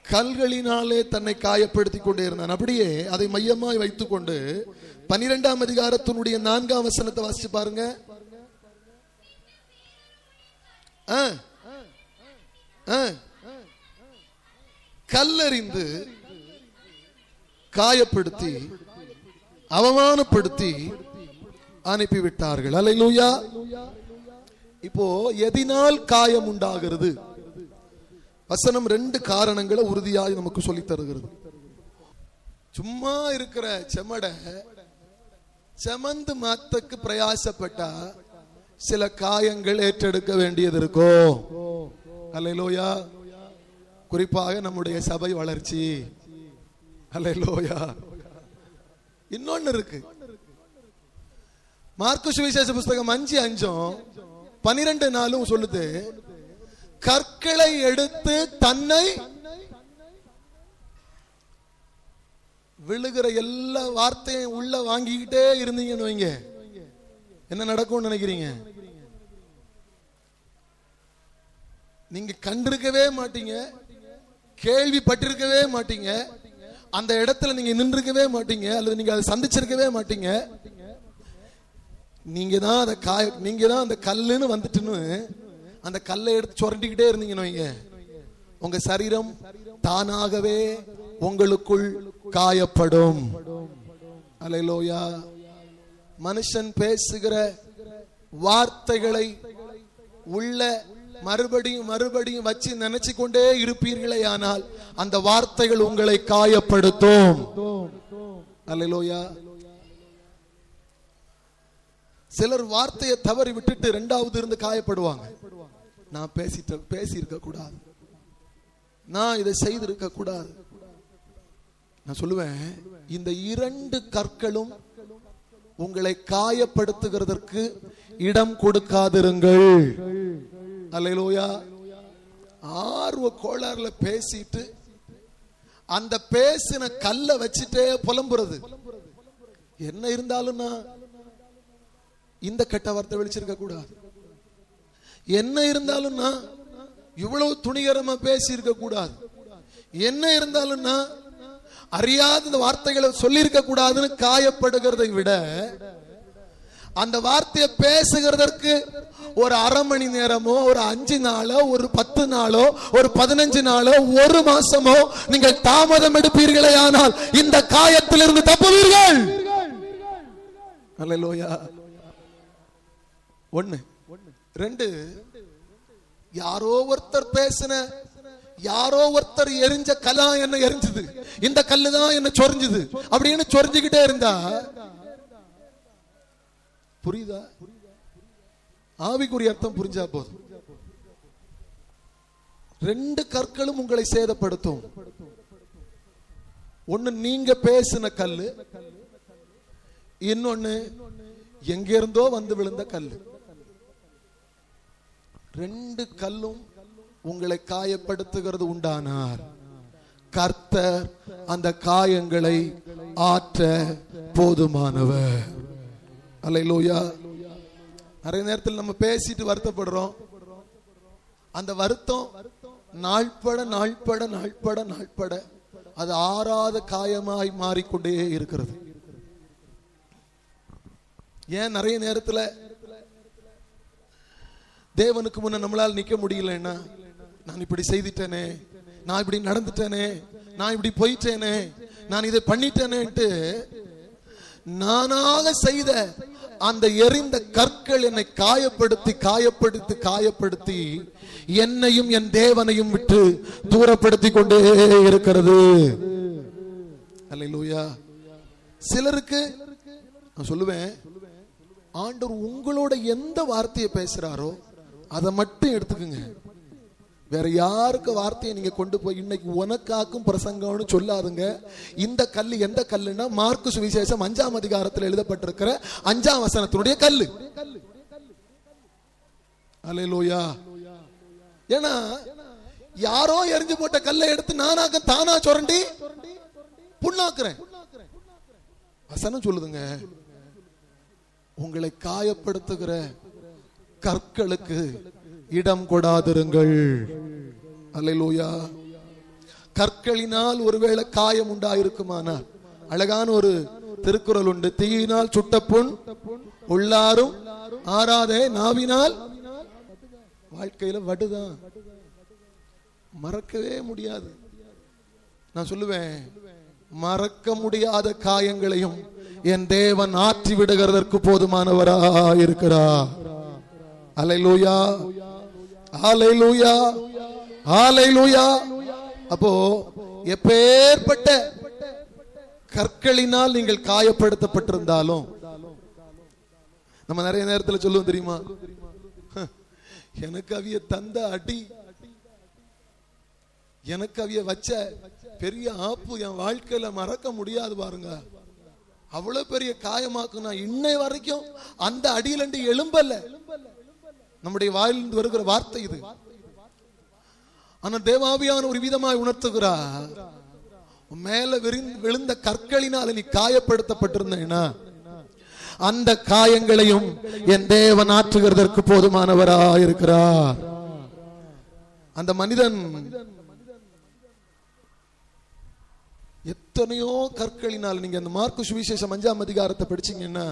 கல்களினாலே தன்னை காயப்படுத்தி கொண்டே இருந்தான். அப்படியே அதை மையமாய் வைத்துக் கொண்டு 12ஆம் அதிகாரத்தினுடைய 4ஆம் வசனத்தை வாசிச்சு பாருங்க. கல்லறிந்து காயப்படுத்தி அவமானப்படுத்தி அனுப்பிவிட்டார்கள். அல்லேலூயா. இப்போ எதினால் காயம் உண்டாகிறது? வசனம் 2 காரணங்களை உறுதியாக நமக்கு சொல்லி தருகிறது. சும்மா இருக்கிற செமடை செமந்து மாத்தக்கு பிரயாசப்பட்டா சில காயங்கள் ஏற்றெடுக்க வேண்டியது இருக்கும். அல்லேலூயா. குறிப்பாக நம்முடைய சபை வளர்ச்சி. அல்லேலூயா. இன்னொன்னு இருக்கு, மார்க்கு சுவிசேஷ புஸ்தகம் 5:5 12:4 சொல்லுது, கற்களை எடுத்து தன்னை விழுகிற எல்லா வார்த்தையும் உள்ள வாங்கிக்கிட்டே இருந்தீங்கன்னு வைங்க, என்ன நடக்கும்னு நினைக்கிறீங்க? நீங்க கண்டிருக்கவே மாட்டீங்க, கேள்விப்பட்டிருக்கவே மாட்டீங்க, அந்த இடத்துல நீங்க நின்றுக்கவே மாட்டீங்க, அல்லது நீங்க அதை சந்திச்சிருக்கவே மாட்டீங்க. நீங்க தான் அந்த கல்லுன்னு வந்துட்டுன்னு அந்த கல்லை எடுத்து சுரண்டிக்கிட்டே இருந்தீங்கன்னு வைங்க, உங்க சரீரம் தானாகவே உங்களுக்குள் காயப்படும். அல்லேலூயா. மனுஷன் பேசுகிற வார்த்தைகளை உள்ள மறுபடியும் மறுபடியும் வச்சு நினைச்சு கொண்டே இருப்பீர்களே, ஆனால் அந்த வார்த்தைகள் உங்களை காயப்படுத்தும். அல்லேலூயா. சிலர் வார்த்தையை தவறி விட்டுட்டு இரண்டாவது இருந்து காயப்படுவாங்க. நான் பேசியிருக்க கூடாது, நான் இதை செய்திருக்க கூடாது. நான் சொல்லுவேன், இந்த இரண்டு கற்களும் உங்களை காயப்படுத்துகிறதற்கு இடம் கொடுக்காதிருங்கள். அல்லேலூயா. ஆர்வ கோளாறுல பேசிட்டு அந்த பேசின கல்ல வச்சுட்டே புலம்புறது. என்ன இருந்தாலும் நான் இந்த கெட்ட வார்த்தை வெளிச்சிருக்க கூடாது, என்ன இருந்தாலும் நான் இவ்வளவு துணிகரமா பேசி இருக்க கூடாது, என்ன இருந்தாலும் நான் அறியாத வார்த்தைகளை சொல்லி இருக்க கூடாதுன்னு காயப்படுகிறதை விட அந்த வார்த்தையை பேசுகிறதற்கு ஒரு அரை மணி நேரமோ, ஒரு 5 நாளோ, ஒரு 10 நாளோ, ஒரு 15 நாளோ, ஒரு மாசமோ நீங்கள் தாமதம் எடுப்பீர்களே, ஆனால் இந்த காயத்திலிருந்து தப்புவீர்கள். அல்லேலூயா. 1 2, யாரோ ஒருத்தர் பேசின, யாரோ ஒருத்தர் எரிஞ்ச கல்லா என்ன எரிஞ்சது, இந்த கல்லுதான் என்ன சொரிஞ்சது அப்படின்னு சொரிஞ்சுக்கிட்டே இருந்தா புரியுதா? ஆவிக்குரிய அர்த்தம் புரிஞ்சா போதும். 2 கற்களும் உங்களை சேதப்படுத்தும். 1 நீங்க பேசின கல்லு, இன்னொன்னு எங்க இருந்தோ வந்து விழுந்த கல்லு. 2 கல்லும் உங்களை காயப்படுத்துகிறது உண்டானார், கர்த்தர் அந்த காயங்களை ஆற்ற போதுமானவர். அல்லேலூயா. நிறைய நேரத்தில் நம்ம பேசிட்டு வருத்தப்படுறோம். அந்த வருத்தம் நாள்பட நாள்பட நாள்பட நாள்பட அது ஆறாத காயமாய் மாறிக்கொண்டே இருக்கிறது. ஏன் நிறைய நேரத்தில் தேவனுக்கு முன்ன நம்மளால் நிக்க முடியலன்னா, நான் இப்படி செய்துட்டேனே, நான் இப்படி நடந்துட்டேனே, நான் இப்படி போயிட்டேனே, நான் இதை பண்ணிட்டேனேன்ட்டு நானாக செய்த அந்த எரிந்த கற்கள் என்னை காயப்படுத்தி காயப்படுத்தி காயப்படுத்தி என்னையும் என் தேவனையும் விட்டு தூரப்படுத்தி கொண்டே இருக்கிறது. அல்லேலூயா. சிலருக்கு நான் சொல்லுவேன், ஆண்டவர் உங்களோட எந்த வார்த்தையை பேசுறாரோ அதை மட்டும் எடுத்துக்குங்க. வேற யாருக்கு வார்த்தையை நீங்க கொண்டு போய் இன்னைக்கு உனக்காக்கும் பிரசங்கம்னு சொல்லாதுங்க. இந்த கல்லு எந்த கல்லுன்னா, மார்க்கு சுவிசேஷம் 5ஆம் அதிகாரத்தில் எழுதப்பட்டிருக்கிற 5ஆம் வசனத்தினுடைய கல்லு. அல்லேலூயா. ஏன்னா யாரோ எரிஞ்சு போட்ட கல்லை எடுத்து நானாக தானா சுரண்டி புண்ணாக்குறேன். வசனம் சொல்லுதுங்க, உங்களை காயப்படுத்துகிற கற்களுக்கு இடம் கொடாதிருங்கள். அல்லேலூயா. கற்களினால் ஒருவேளை காயம் உண்டாயிருக்குமானால், அழகான ஒரு திருக்குறள் உண்டு, தீயினால் சுட்ட புண் உள்ளாரும் ஆறாதே, நாவினால் வாழ்க்கையில வடுதான், மறக்கவே முடியாது. நான் சொல்லுவேன், மறக்க முடியாத காயங்களையும் என் தேவன் ஆற்றி விடுகிறதற்கு போதுமானவராயிருக்கிறார். அல்லேலூயா. ஹல்லேலூயா. ஹல்லேலூயா. அப்போ எப்பேற்பட்ட கற்களினால் நீங்கள் காயப்படுத்தப்பட்டிருந்தாலும், நம்ம நிறைய நேரத்தில் சொல்லுவோம் தெரியுமா, எனக்கு அவிய தந்த அடி, எனக்கு அவிய வச்ச பெரிய ஆப்பு என் வாழ்க்கையில மறக்க முடியாது பாருங்க, அவ்வளவு பெரிய காயமாக்கு நான் இன்னை வரைக்கும் அந்த அடியிலண்டு எழும்பல்ல. நம்முடைய வாயிலிருந்து வருகிற வார்த்தை இது. ஆனா தேவாவியான ஒரு விதமாய் உணர்த்துகிறார், மேல விழுந்த கற்களினால் நீ காயப்படுத்தப்பட்டிருந்தேன்னா அந்த காயங்களையும் என் தேவன் ஆற்றுகிறதற்கு போதுமானவராயிருக்கிறார். அந்த மனிதன் எத்தனையோ கற்களினால், நீங்க அந்த மார்க்கு சுவிசேஷம் 5ஆம் அதிகாரத்தை படிச்சீங்கன்னா,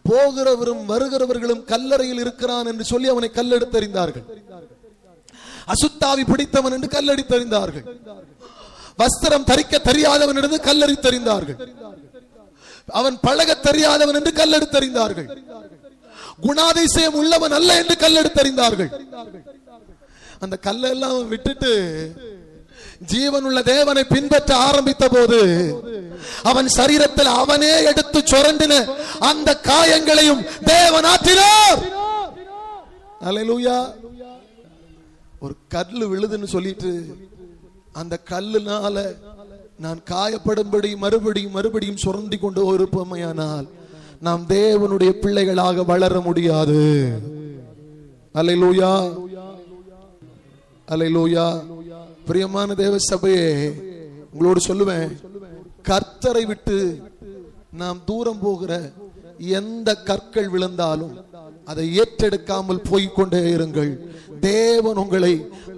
போகிறவரும் வருகிறவர்களும் கல்லறையில் இருக்கிறான் என்று சொல்லி அவனை கல்லெடுத்தறிந்தார்கள். அசுத்தாவி பிடித்தவன் என்று கல்லடித்தறிந்தார்கள். வஸ்திரம் தரிக்க தெரியாதவன் என்று கல்லறித்தறிந்தார்கள். அவன் பழக தெரியாதவன் என்று கல்லெடுத்தறிந்தார்கள். குணாதிசயம் உள்ளவன் அல்ல என்று கல்லெடுத்தறிந்தார்கள். அந்த கல்லெல்லாம் விட்டுட்டு ஜீவனுள்ள தேவனை பின்பற்ற ஆரம்பித்த போது அவன் சரீரத்தில் அவனே எடுத்து சுரண்டின அந்த காயங்களையும் தேவன் ஆற்றினார். அல்லேலூயா. ஒரு கல்லு விழுதுன்னு சொல்லிட்டு அந்த கல்லுனால நான் காயப்படும்படி மறுபடியும் சுரண்டி கொண்டு இருப்போமையானால் நாம் தேவனுடைய பிள்ளைகளாக வளர முடியாது. அல்லேலூயா, அல்லேலூயா. பிரியமான தேவ சபையே, உங்களோடு சொல்லுவேன், கர்த்தரை விட்டு நாம் தூரம் போகிற எந்த கற்கள் விழுந்தாலும் அதை ஏற்றெடுக்காமல் போய்கொண்டே இருங்கள். தேவன் உங்களை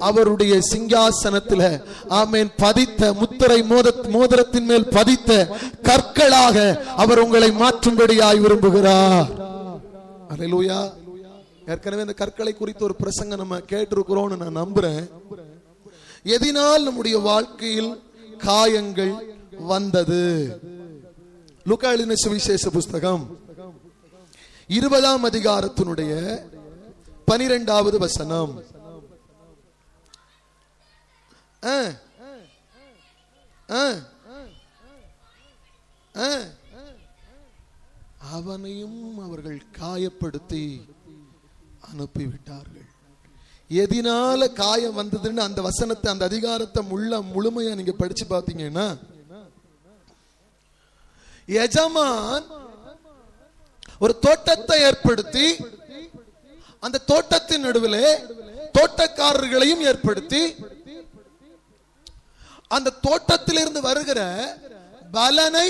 அவருடைய சிங்காசனத்தில் ஆமென் பதித்த முத்திரை மோதிரத்தின் மேல் பதித்த கற்களாக அவர் உங்களை மாற்றும்படியாய் விரும்புகிறார். அல்லேலூயா. ஏற்கனவே இந்த கற்களை குறித்து ஒரு பிரசங்கம் நம்ம கேட்டிருக்கிறோம்னு நான் நம்புறேன். எதனால் நம்முடைய வாழ்க்கையில் காயங்கள் வந்தது? லூக்கா எழுதின சுவிசேஷ புஸ்தகம் 20ஆம் அதிகாரத்தினுடைய 12வது வசனம். அவனையும் அவர்கள் காயப்படுத்தி அனுப்பிவிட்டார்கள். எதனால காயம் வந்ததுன்னு அந்த வசனத்தை, அந்த அதிகாரத்தை முழுமையா நீங்க படிச்சு பாத்தீங்கன்னா, எஜமான் ஒரு தோட்டத்தை ஏற்படுத்தி அந்த தோட்டத்தின் நடுவிலே தோட்டக்காரர்களையும் ஏற்படுத்தி அந்த தோட்டத்திலிருந்து வருகிற பலனை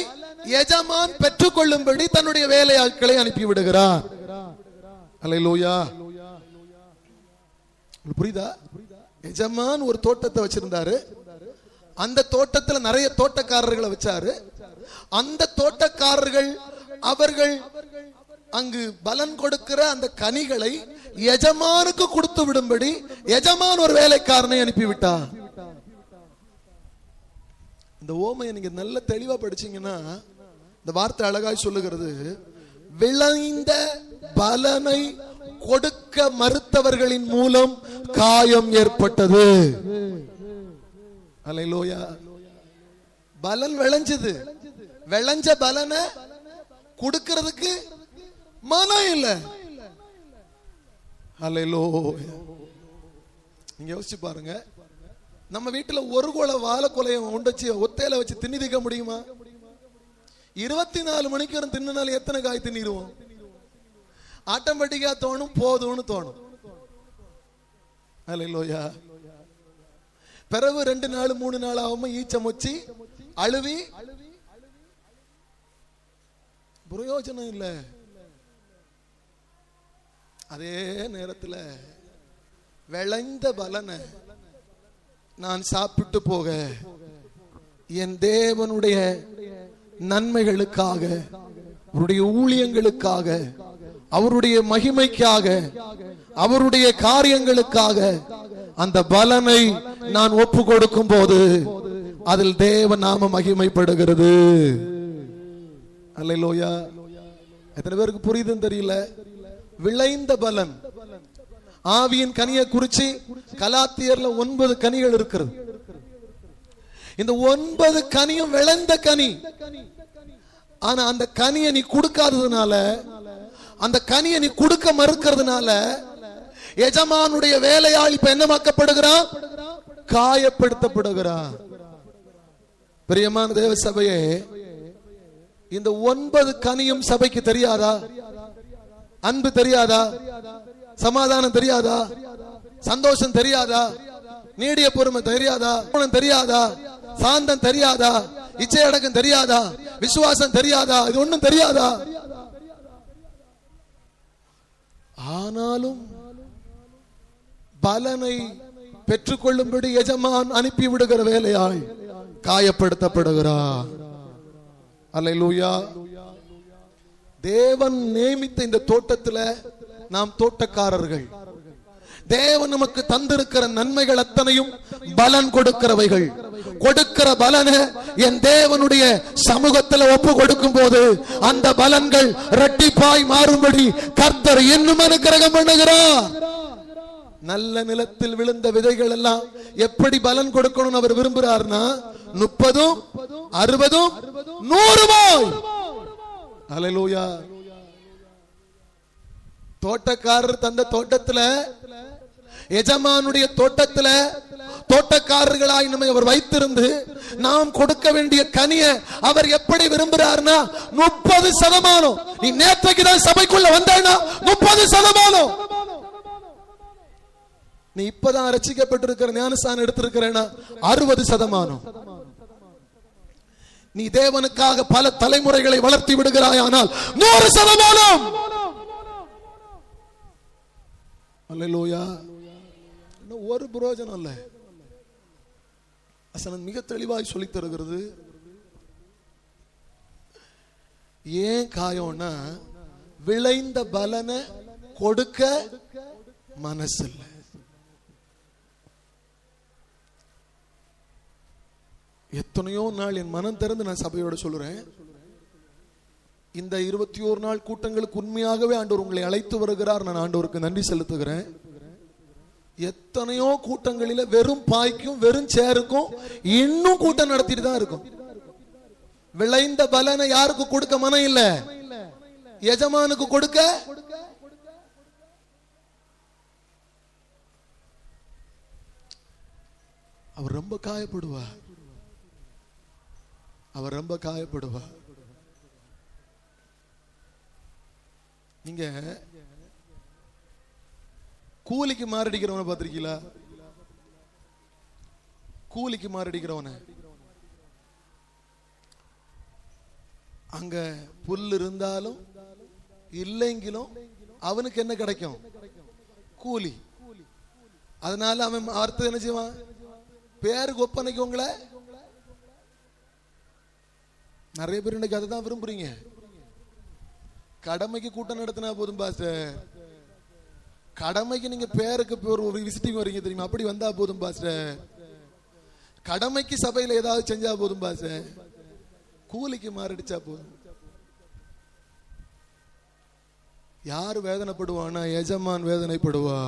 எஜமான் பெற்றுக் கொள்ளும்படி தன்னுடைய வேலையாட்களை அனுப்பி விடுகிறார். அல்லேலூயா. புரியுதா? எஜமான் ஒரு தோட்டத்தை வச்சிருந்தாரு. அந்த தோட்டத்துல நிறைய தோட்டக்காரர்களை வச்சாரு. அந்த தோட்டக்காரர்கள் அவர்கள் அங்கு பலன் கொடுக்கிற அந்த கனிகளை எஜமானுக்கு கொடுத்து விடும்படி எஜமான் ஒரு வேலைக்காரனை அனுப்பிவிட்டார். இந்த ஓமையை நீங்க நல்ல தெளிவா படிச்சீங்கன்னா இந்த வார்த்தை அழகாய் சொல்லுகிறது, விளைந்த பலனை கொடுக்க மறுத்தவர்களின் மூலம் காயம் ஏற்பட்டது. அல்லேலூயா. பலன் விளைஞ்சது, விளைஞ்ச பலனை கொடுக்கிறதுக்கு மனம் இல்ல. அல்லேலூயா. நீங்க யோசிச்சு பாருங்க, நம்ம வீட்டுல ஒரு குலை வாழை கொலையை உண்டச்சு ஒத்தையில வச்சு தின்னிதிக்க முடியுமா? 24 மணிக்கு வரும் தின்னால எத்தனை காய் தின்னிடுவோம்? ஆட்டோமேட்டிக்கா தோணும், போதும்னு தோணும். அல்லேலூயா. பிறகு 2 நாள் 3 நாள் ஆகாம ஈச்ச மொச்சி அழுவி பிரயோஜனம் இல்ல. அதே நேரத்தில் விளைந்த பலனை நான் சாப்பிட்டு போக என் தேவனுடைய நன்மைகளுக்காக, அவருடைய ஊழியங்களுக்காக, அவருடைய மகிமைக்காக, அவருடைய காரியங்களுக்காக அந்த பலனை நான் ஒப்பு கொடுக்கும் போது அதில் தேவ நாம மகிமைப்படுகிறது. அல்லேலூயா. எத்தனை பேருக்கு புரியுதுன்னு தெரியல. விளைந்த பலன், ஆவியின் கனியை குறிச்சு கலாத்தியர்ல 9 கனிகள் இருக்கிறது. இந்த 9 கனியும் விளைந்த கனி. ஆனா அந்த கனியை நீ கொடுக்காததுனால, அந்த கனியை நீ கொடுக்க மறுக்கிறதுனால எஜமானுடைய வேலையாள் இப்ப என்னமாக்கப்படுகிறான்? காயப்படுத்தப்படுகிறான். பிரியமான தேவ சபையே, இந்த 9 கனியும் சபைக்கு தெரியாதா? அன்பு தெரியாதா? சமாதானம் தெரியாதா? சந்தோஷம் தெரியாதா? நீடிய பொறுமை தெரியாதா? தெரியாதா? சாந்தம் தெரியாதா? இச்சை அடக்கம் தெரியாதா? விசுவாசம் தெரியாதா? இது ஒண்ணும் தெரியாதா? ஆனாலும் பலனை பெற்றுக்கொள்ளும்படி எஜமான் அனுப்பி விடுகிற வேலையாய் காயப்படுத்தப்படுகிறார். அல்லேலூயா. தேவன் நியமித்த இந்த தோட்டத்துல நாம் தோட்டக்காரர்கள். தேவன் நமக்கு தந்திருக்கிற நன்மைகள் அத்தனையும் பலன் கொடுக்கிறவைகள். கொடுக்கிற பலனை என் தேவனுடைய சமூகத்தில் ஒப்பு கொடுக்கும் போது அந்த பலன்கள் இரட்டிப்பாய் மாறும்படி கர்த்தர் இன்னும் அனுக்கிரகம் பண்ணுகிறார். நல்ல நிலத்தில் விழுந்த விதைகள் எல்லாம் எப்படி பலன் கொடுக்கணும் அவர் விரும்புகிறார்னா 30, 60, 100. அல்லேலூயா. தோட்டக்காரர் தந்த தோட்டத்துல, எஜமானுடைய தோட்டத்துல தோட்டக்காரர்களாய் நம்மை அவர் வைத்திருந்து நாம் கொடுக்க வேண்டிய கனிய அவர் எப்படி விரும்புகிறார்னா 30%. நீ நேற்றைக்கு தான் சபைக்குள்ள வந்தா 30%. நீ இப்பதான் ரட்சிக்கப்பட்டிருக்கிற, ஞானஸ்நானம் எடுத்திருக்கிறேன்னா 60%. நீ தேவனுக்காக பல தலைமுறைகளை வளர்த்தி விடுகிறாய் ஆனால் 100%. அல்லேலூயா. ஒரு பிரயோஜனம் இல்ல. வசனம் மிக தெளிவாய் சொல்லி தருகிறது. ஏன் காயம்னா விளைந்த பலனை கொடுக்க மனசு இல்லை. எத்தனையோ நாள் என் மனம் திறந்து நான் சபையோட சொல்றேன், இந்த 21 நாள் கூட்டங்களுக்கு உண்மையாகவே ஆண்டவர் உங்களை அழைத்து வருகிறார். நான் ஆண்டவருக்கு நன்றி செலுத்துகிறேன். எத்தனையோ கூட்டங்களில வெறும் பாய்க்கும் வெறும் சேருக்கும் இன்னும் கூட்டம் நடத்திட்டு தான் இருக்கும். விளைந்த பலனை யாருக்கு கொடுக்க மனம் இல்ல, எஜமானுக்கு கொடுக்க. அவர் ரொம்ப காயப்படுவார். அவர் ரொம்ப காயப்படுவார். நீங்க கூலிக்கு மாரடிக்கிறவனை பார்த்திருக்கீங்களா? கூலிக்கு மாரடிக்கிறவனை அங்க புல் இருந்தாலும் இல்லைங்கிலும் அவனுக்கு என்ன கிடைக்கும்? கூலி. அதனால அவன் அர்த்தம் என்ன செய்வான்? பேருக்கு ஒப்பனைக்கு உங்களை. நிறைய பேர் இன்னைக்கு அதை தான் விரும்புறீங்க. கடமைக்கு கூட்டம் நடத்தினா போதும் பாஸ்டர், கடமைக்கு நீங்க பேருக்கு ஒரு விசிட்டிங் வரீங்க தெரியுமா, அப்படி வந்தா போதும் பாஸ்டர், கடமைக்கு சபையில ஏதாவது செஞ்சா போதும் பாஸ்டர், கூலிக்கு மாரடிச்சா போதும். யார் வேதனைப்படுவானா? எஜமான் வேதனைப்படுவா.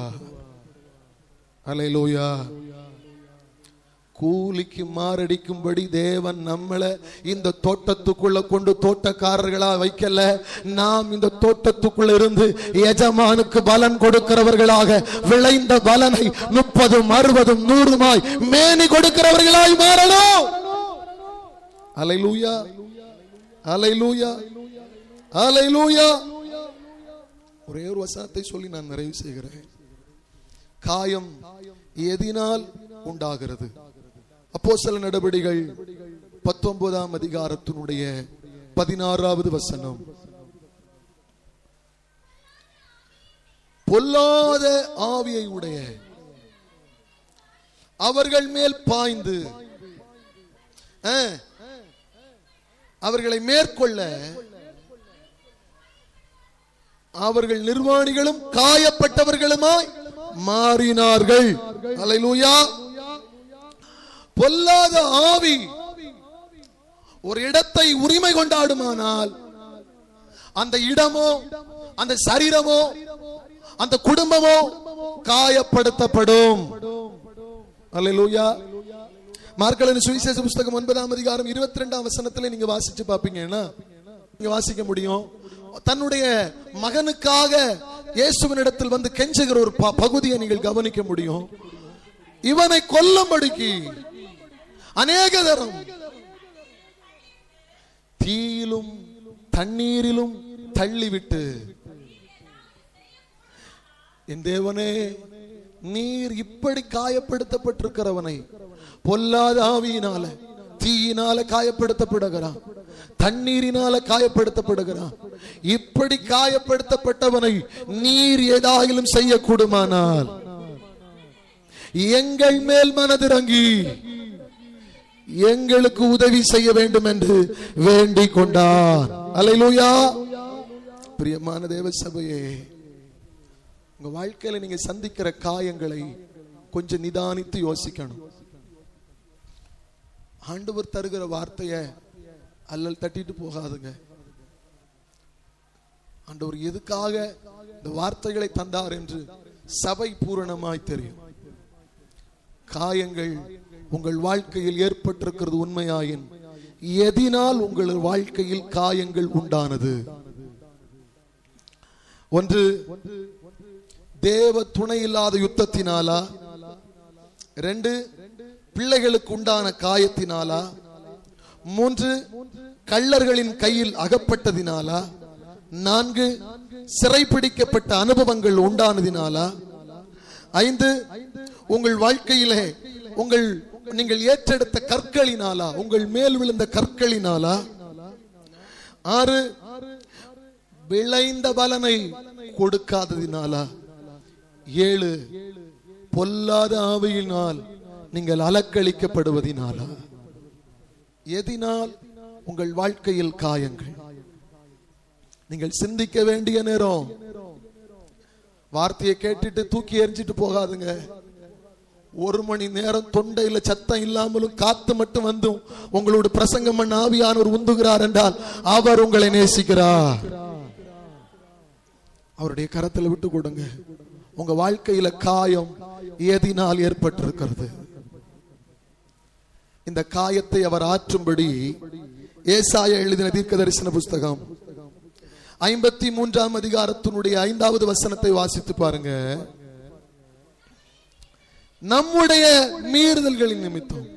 அல்லேலூயா. கூலிக்கு மாரடிக்கும்படி தேவன் நம்மளை இந்த தோட்டத்துக்குள்ள கொண்டு தோட்டக்காரர்களா வைக்கல. நாம் இந்த தோட்டத்துக்குள்ள இருந்து எஜமானுக்கு பலன் கொடுக்கிறவர்களாக விளைந்த பலனை 30, 60, 100 மேனி கொடுக்கிறவர்களாய் மாறணும். அல்லேலூயா. அல்லேலூயா. அல்லேலூயா. ஒரே ஒரு வசனத்தை சொல்லி நான் நிறைவு செய்கிறேன். காயம் எதினால் உண்டாகிறது? அப்போஸ்தலர் நடபடிகள் 19ஆம் அதிகாரத்தினுடைய 16வது வசனம். பொல்லாத ஆவியை உடைய அவர்கள் மேல் பாய்ந்து அவர்களை மேற்கொள்ள அவர்கள் நிர்வாணிகளும் காயப்பட்டவர்களுமாய் மாறினார்கள். அல்லேலூயா. பொல்லாத ஆவி ஒரு இடத்தை உரிமை கொண்டாடுமானால் அந்த இடமோ அந்த சரீரமோ அந்த குடும்பமோ காயப்படுத்தப்படும். அல்லேலூயா. மார்க்கலின் சுவிசேஷ புஸ்தகம் 9ஆம் அதிகாரம் 22ஆம் வசனத்திலே நீங்க வாசிச்சு பாப்பீங்கன்னா நீங்க வாசிக்க முடியும். தன்னுடைய மகனுக்காக இயேசுவினிடத்தில் வந்து கெஞ்சுகிற ஒரு பகுதியை நீங்கள் கவனிக்க முடியும். இவனை கொல்லும்படிக்கு அநேக தரம் தீயிலும் தண்ணீரிலும் தள்ளிவிட்டு, என் தேவனே, நீர் இப்படி காயப்படுத்தப்பட்டிருக்கிறவனை பொல்லாத ஆவியினால தீயினால காயப்படுத்தப்படுகிறான், தண்ணீரினால காயப்படுத்தப்படுகிறான். இப்படி காயப்படுத்தப்பட்டவனை நீர் ஏதாயிலும் செய்யக்கூடுமானால் எங்கள் மேல் மனதிறங்கி எங்களுக்கு உதவி செய்ய வேண்டும் என்று வேண்டிக் கொண்டார். அல்லேலூயா. பிரியமான தேவ சபையே, உங்க வாழ்க்கையில நீங்க சந்திக்கிற காயங்களை கொஞ்சம் நிதானித்து யோசிக்கணும். ஆண்டவர் தருகிற வார்த்தைய அல்லல் தட்டிட்டு போகாதுங்க. ஆண்டவர் எதுக்காக இந்த வார்த்தைகளை தந்தார் என்று சபை பூரணமாய் தெரியும். காயங்கள் உங்கள் வாழ்க்கையில் ஏற்பட்டிருக்கிறது உண்மையாயின் எதினால் உங்கள் வாழ்க்கையில் காயங்கள் உண்டானது? ஒன்று, தேவ துணை இல்லாத யுத்தத்தினாலா? 2, பிள்ளைகளுக்கு உண்டான காயத்தினாலா? 3, கள்ளர்களின் கையில் அகப்பட்டதினாலா? 4, சிறைப்பிடிக்கப்பட்ட அனுபவங்கள் உண்டானதினாலா? 5, உங்கள் வாழ்க்கையிலே நீங்கள் ஏற்றெடுத்த கற்களினாலா? உங்கள் மேல் விழுந்த கற்களினாலா? 6, விளைந்த பலனை கொடுக்காததினாலா? 7, பொல்லாத ஆவியினால் நீங்கள் அலக்களிக்கப்படுவதினாலா? எதினால் உங்கள் வாழ்க்கையில் காயங்கள்? நீங்கள் சிந்திக்க வேண்டிய நேரம். வார்த்தையை கேட்டுட்டு தூக்கி எறிஞ்சிட்டு போகாதுங்க. 1 மணி நேரம் தொண்டையில சத்தம் இல்லாமலும் காத்து மட்டும் வந்தும் உங்களோட பிரசங்கம் பண்ண ஆவியானவர் உந்துகிறார் என்றால் அவர் உங்களை நேசிக்கிறார். அவருடைய கரத்தில் விட்டு கொடுங்க. உங்க வாழ்க்கையில காயம் எதினால் ஏற்பட்டிருக்கிறது? இந்த காயத்தை அவர் ஆற்றும்படி ஏசாயா எழுதின தீர்க்க தரிசன புஸ்தகம் 53ஆம் அதிகாரத்தினுடைய 5வது வசனத்தை வாசித்து பாருங்க. நம்முடைய மீறுதல்களின் நிமித்தம்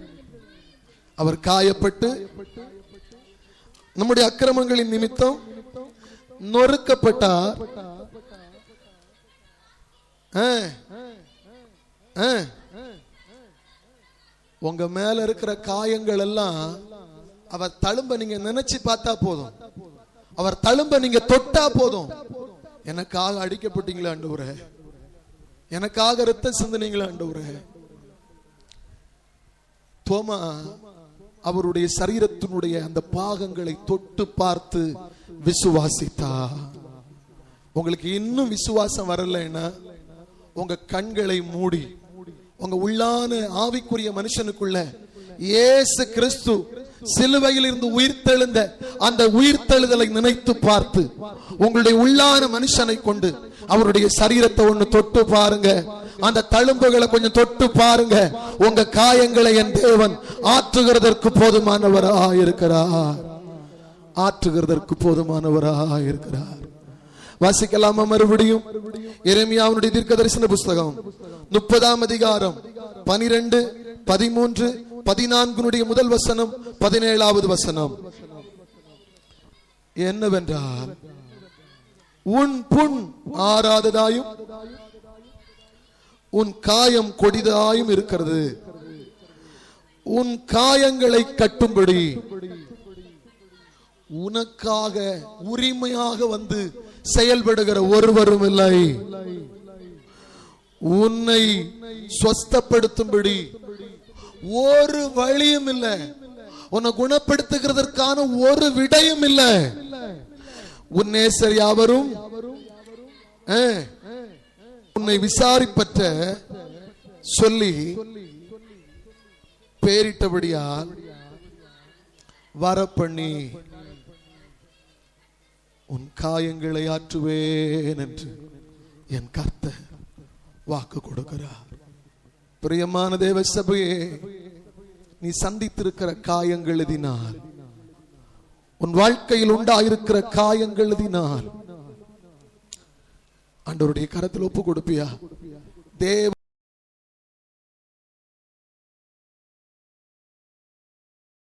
அவர் காயப்பட்டு, நம்முடைய அக்கிரமங்களின் நிமித்தம் நொறுக்கப்பட்டார். உங்க மேல இருக்கிற காயங்கள் எல்லாம் அவர் தழும்ப நீங்க நினைச்சு பார்த்தா போதும். அவர் தழும்ப நீங்க தொட்டா போதும். எனக்காக அடிக்கப்பட்டீங்களா ஆண்டவரே, எனக்காக இரத்தம் சிந்தினீங்களா ஆண்டவரே. தோமா அவருடைய சரீரத்தினுடைய அந்த பாகங்களை தொட்டு பார்த்து விசுவாசித்தார். உங்களுக்கு இன்னும் விசுவாசம் வரலைன்னா உங்க கண்களை மூடி உங்க உள்ளான ஆவிக்குரிய மனுஷனுக்குள்ள இயேசு கிறிஸ்து சிலுவையில் இருந்து உயிர்த்தெழுந்த அந்த உயிர்த்தெழுதலை நினைத்து பார்த்து உங்களுடைய உள்ளான மனுஷனை கொண்டு அவருடைய சரீரத்தை ஒண்ணு தொட்டு பாருங்க. அந்த தழும்புகளை கொஞ்சம் தொட்டு பாருங்க. உங்க காயங்களை என் தேவன் ஆற்றுகிறதற்கு போதுமானவராக இருக்கிறார். ஆற்றுகிறதற்கு போதுமானவராக இருக்கிறார். வாசிக்கலாமா மறுபடியும்? எரேமியாவுடைய தீர்க்க தரிசன புஸ்தகம் 30ஆம் அதிகாரம் 12, 13, 14 முதல் வசனம், 17வது வசனம். என்னவென்றால், உன் புண் ஆறாததாயும் உன் காயம் கொடிதாயும் இருக்கிறது. உன் காயங்களை கட்டும்படி உனக்காக உரிமையாக வந்து செயல்படுகிற ஒருவரும் இல்லை. உன்னை ஸ்வஸ்தப்படுத்தும்படி ஒரு வழியும் இல்லை. உன்னை குணப்படுத்துகிறதற்கான ஒரு விடையும் இல்லை. உன் நேசர் யாவரும் உன்னை விசாரிப்பற்ற சொல்லி பேரிட்டபடியால் வரப்பண்ணி உன் காயங்களை ஆற்றுவேன் என்று என் கர்த்தர் வாக்கு கொடுக்கிறார். பிரியமான தேவ சபையே, நீ சந்தித்திருக்கிற காயங்கள் எதினால், உன் வாழ்க்கையில் உண்டாயிருக்கிற காயங்கள் எதினால் ஆண்டவருடைய கரத்தில் ஒப்பு கொடுப்பியா? தேவ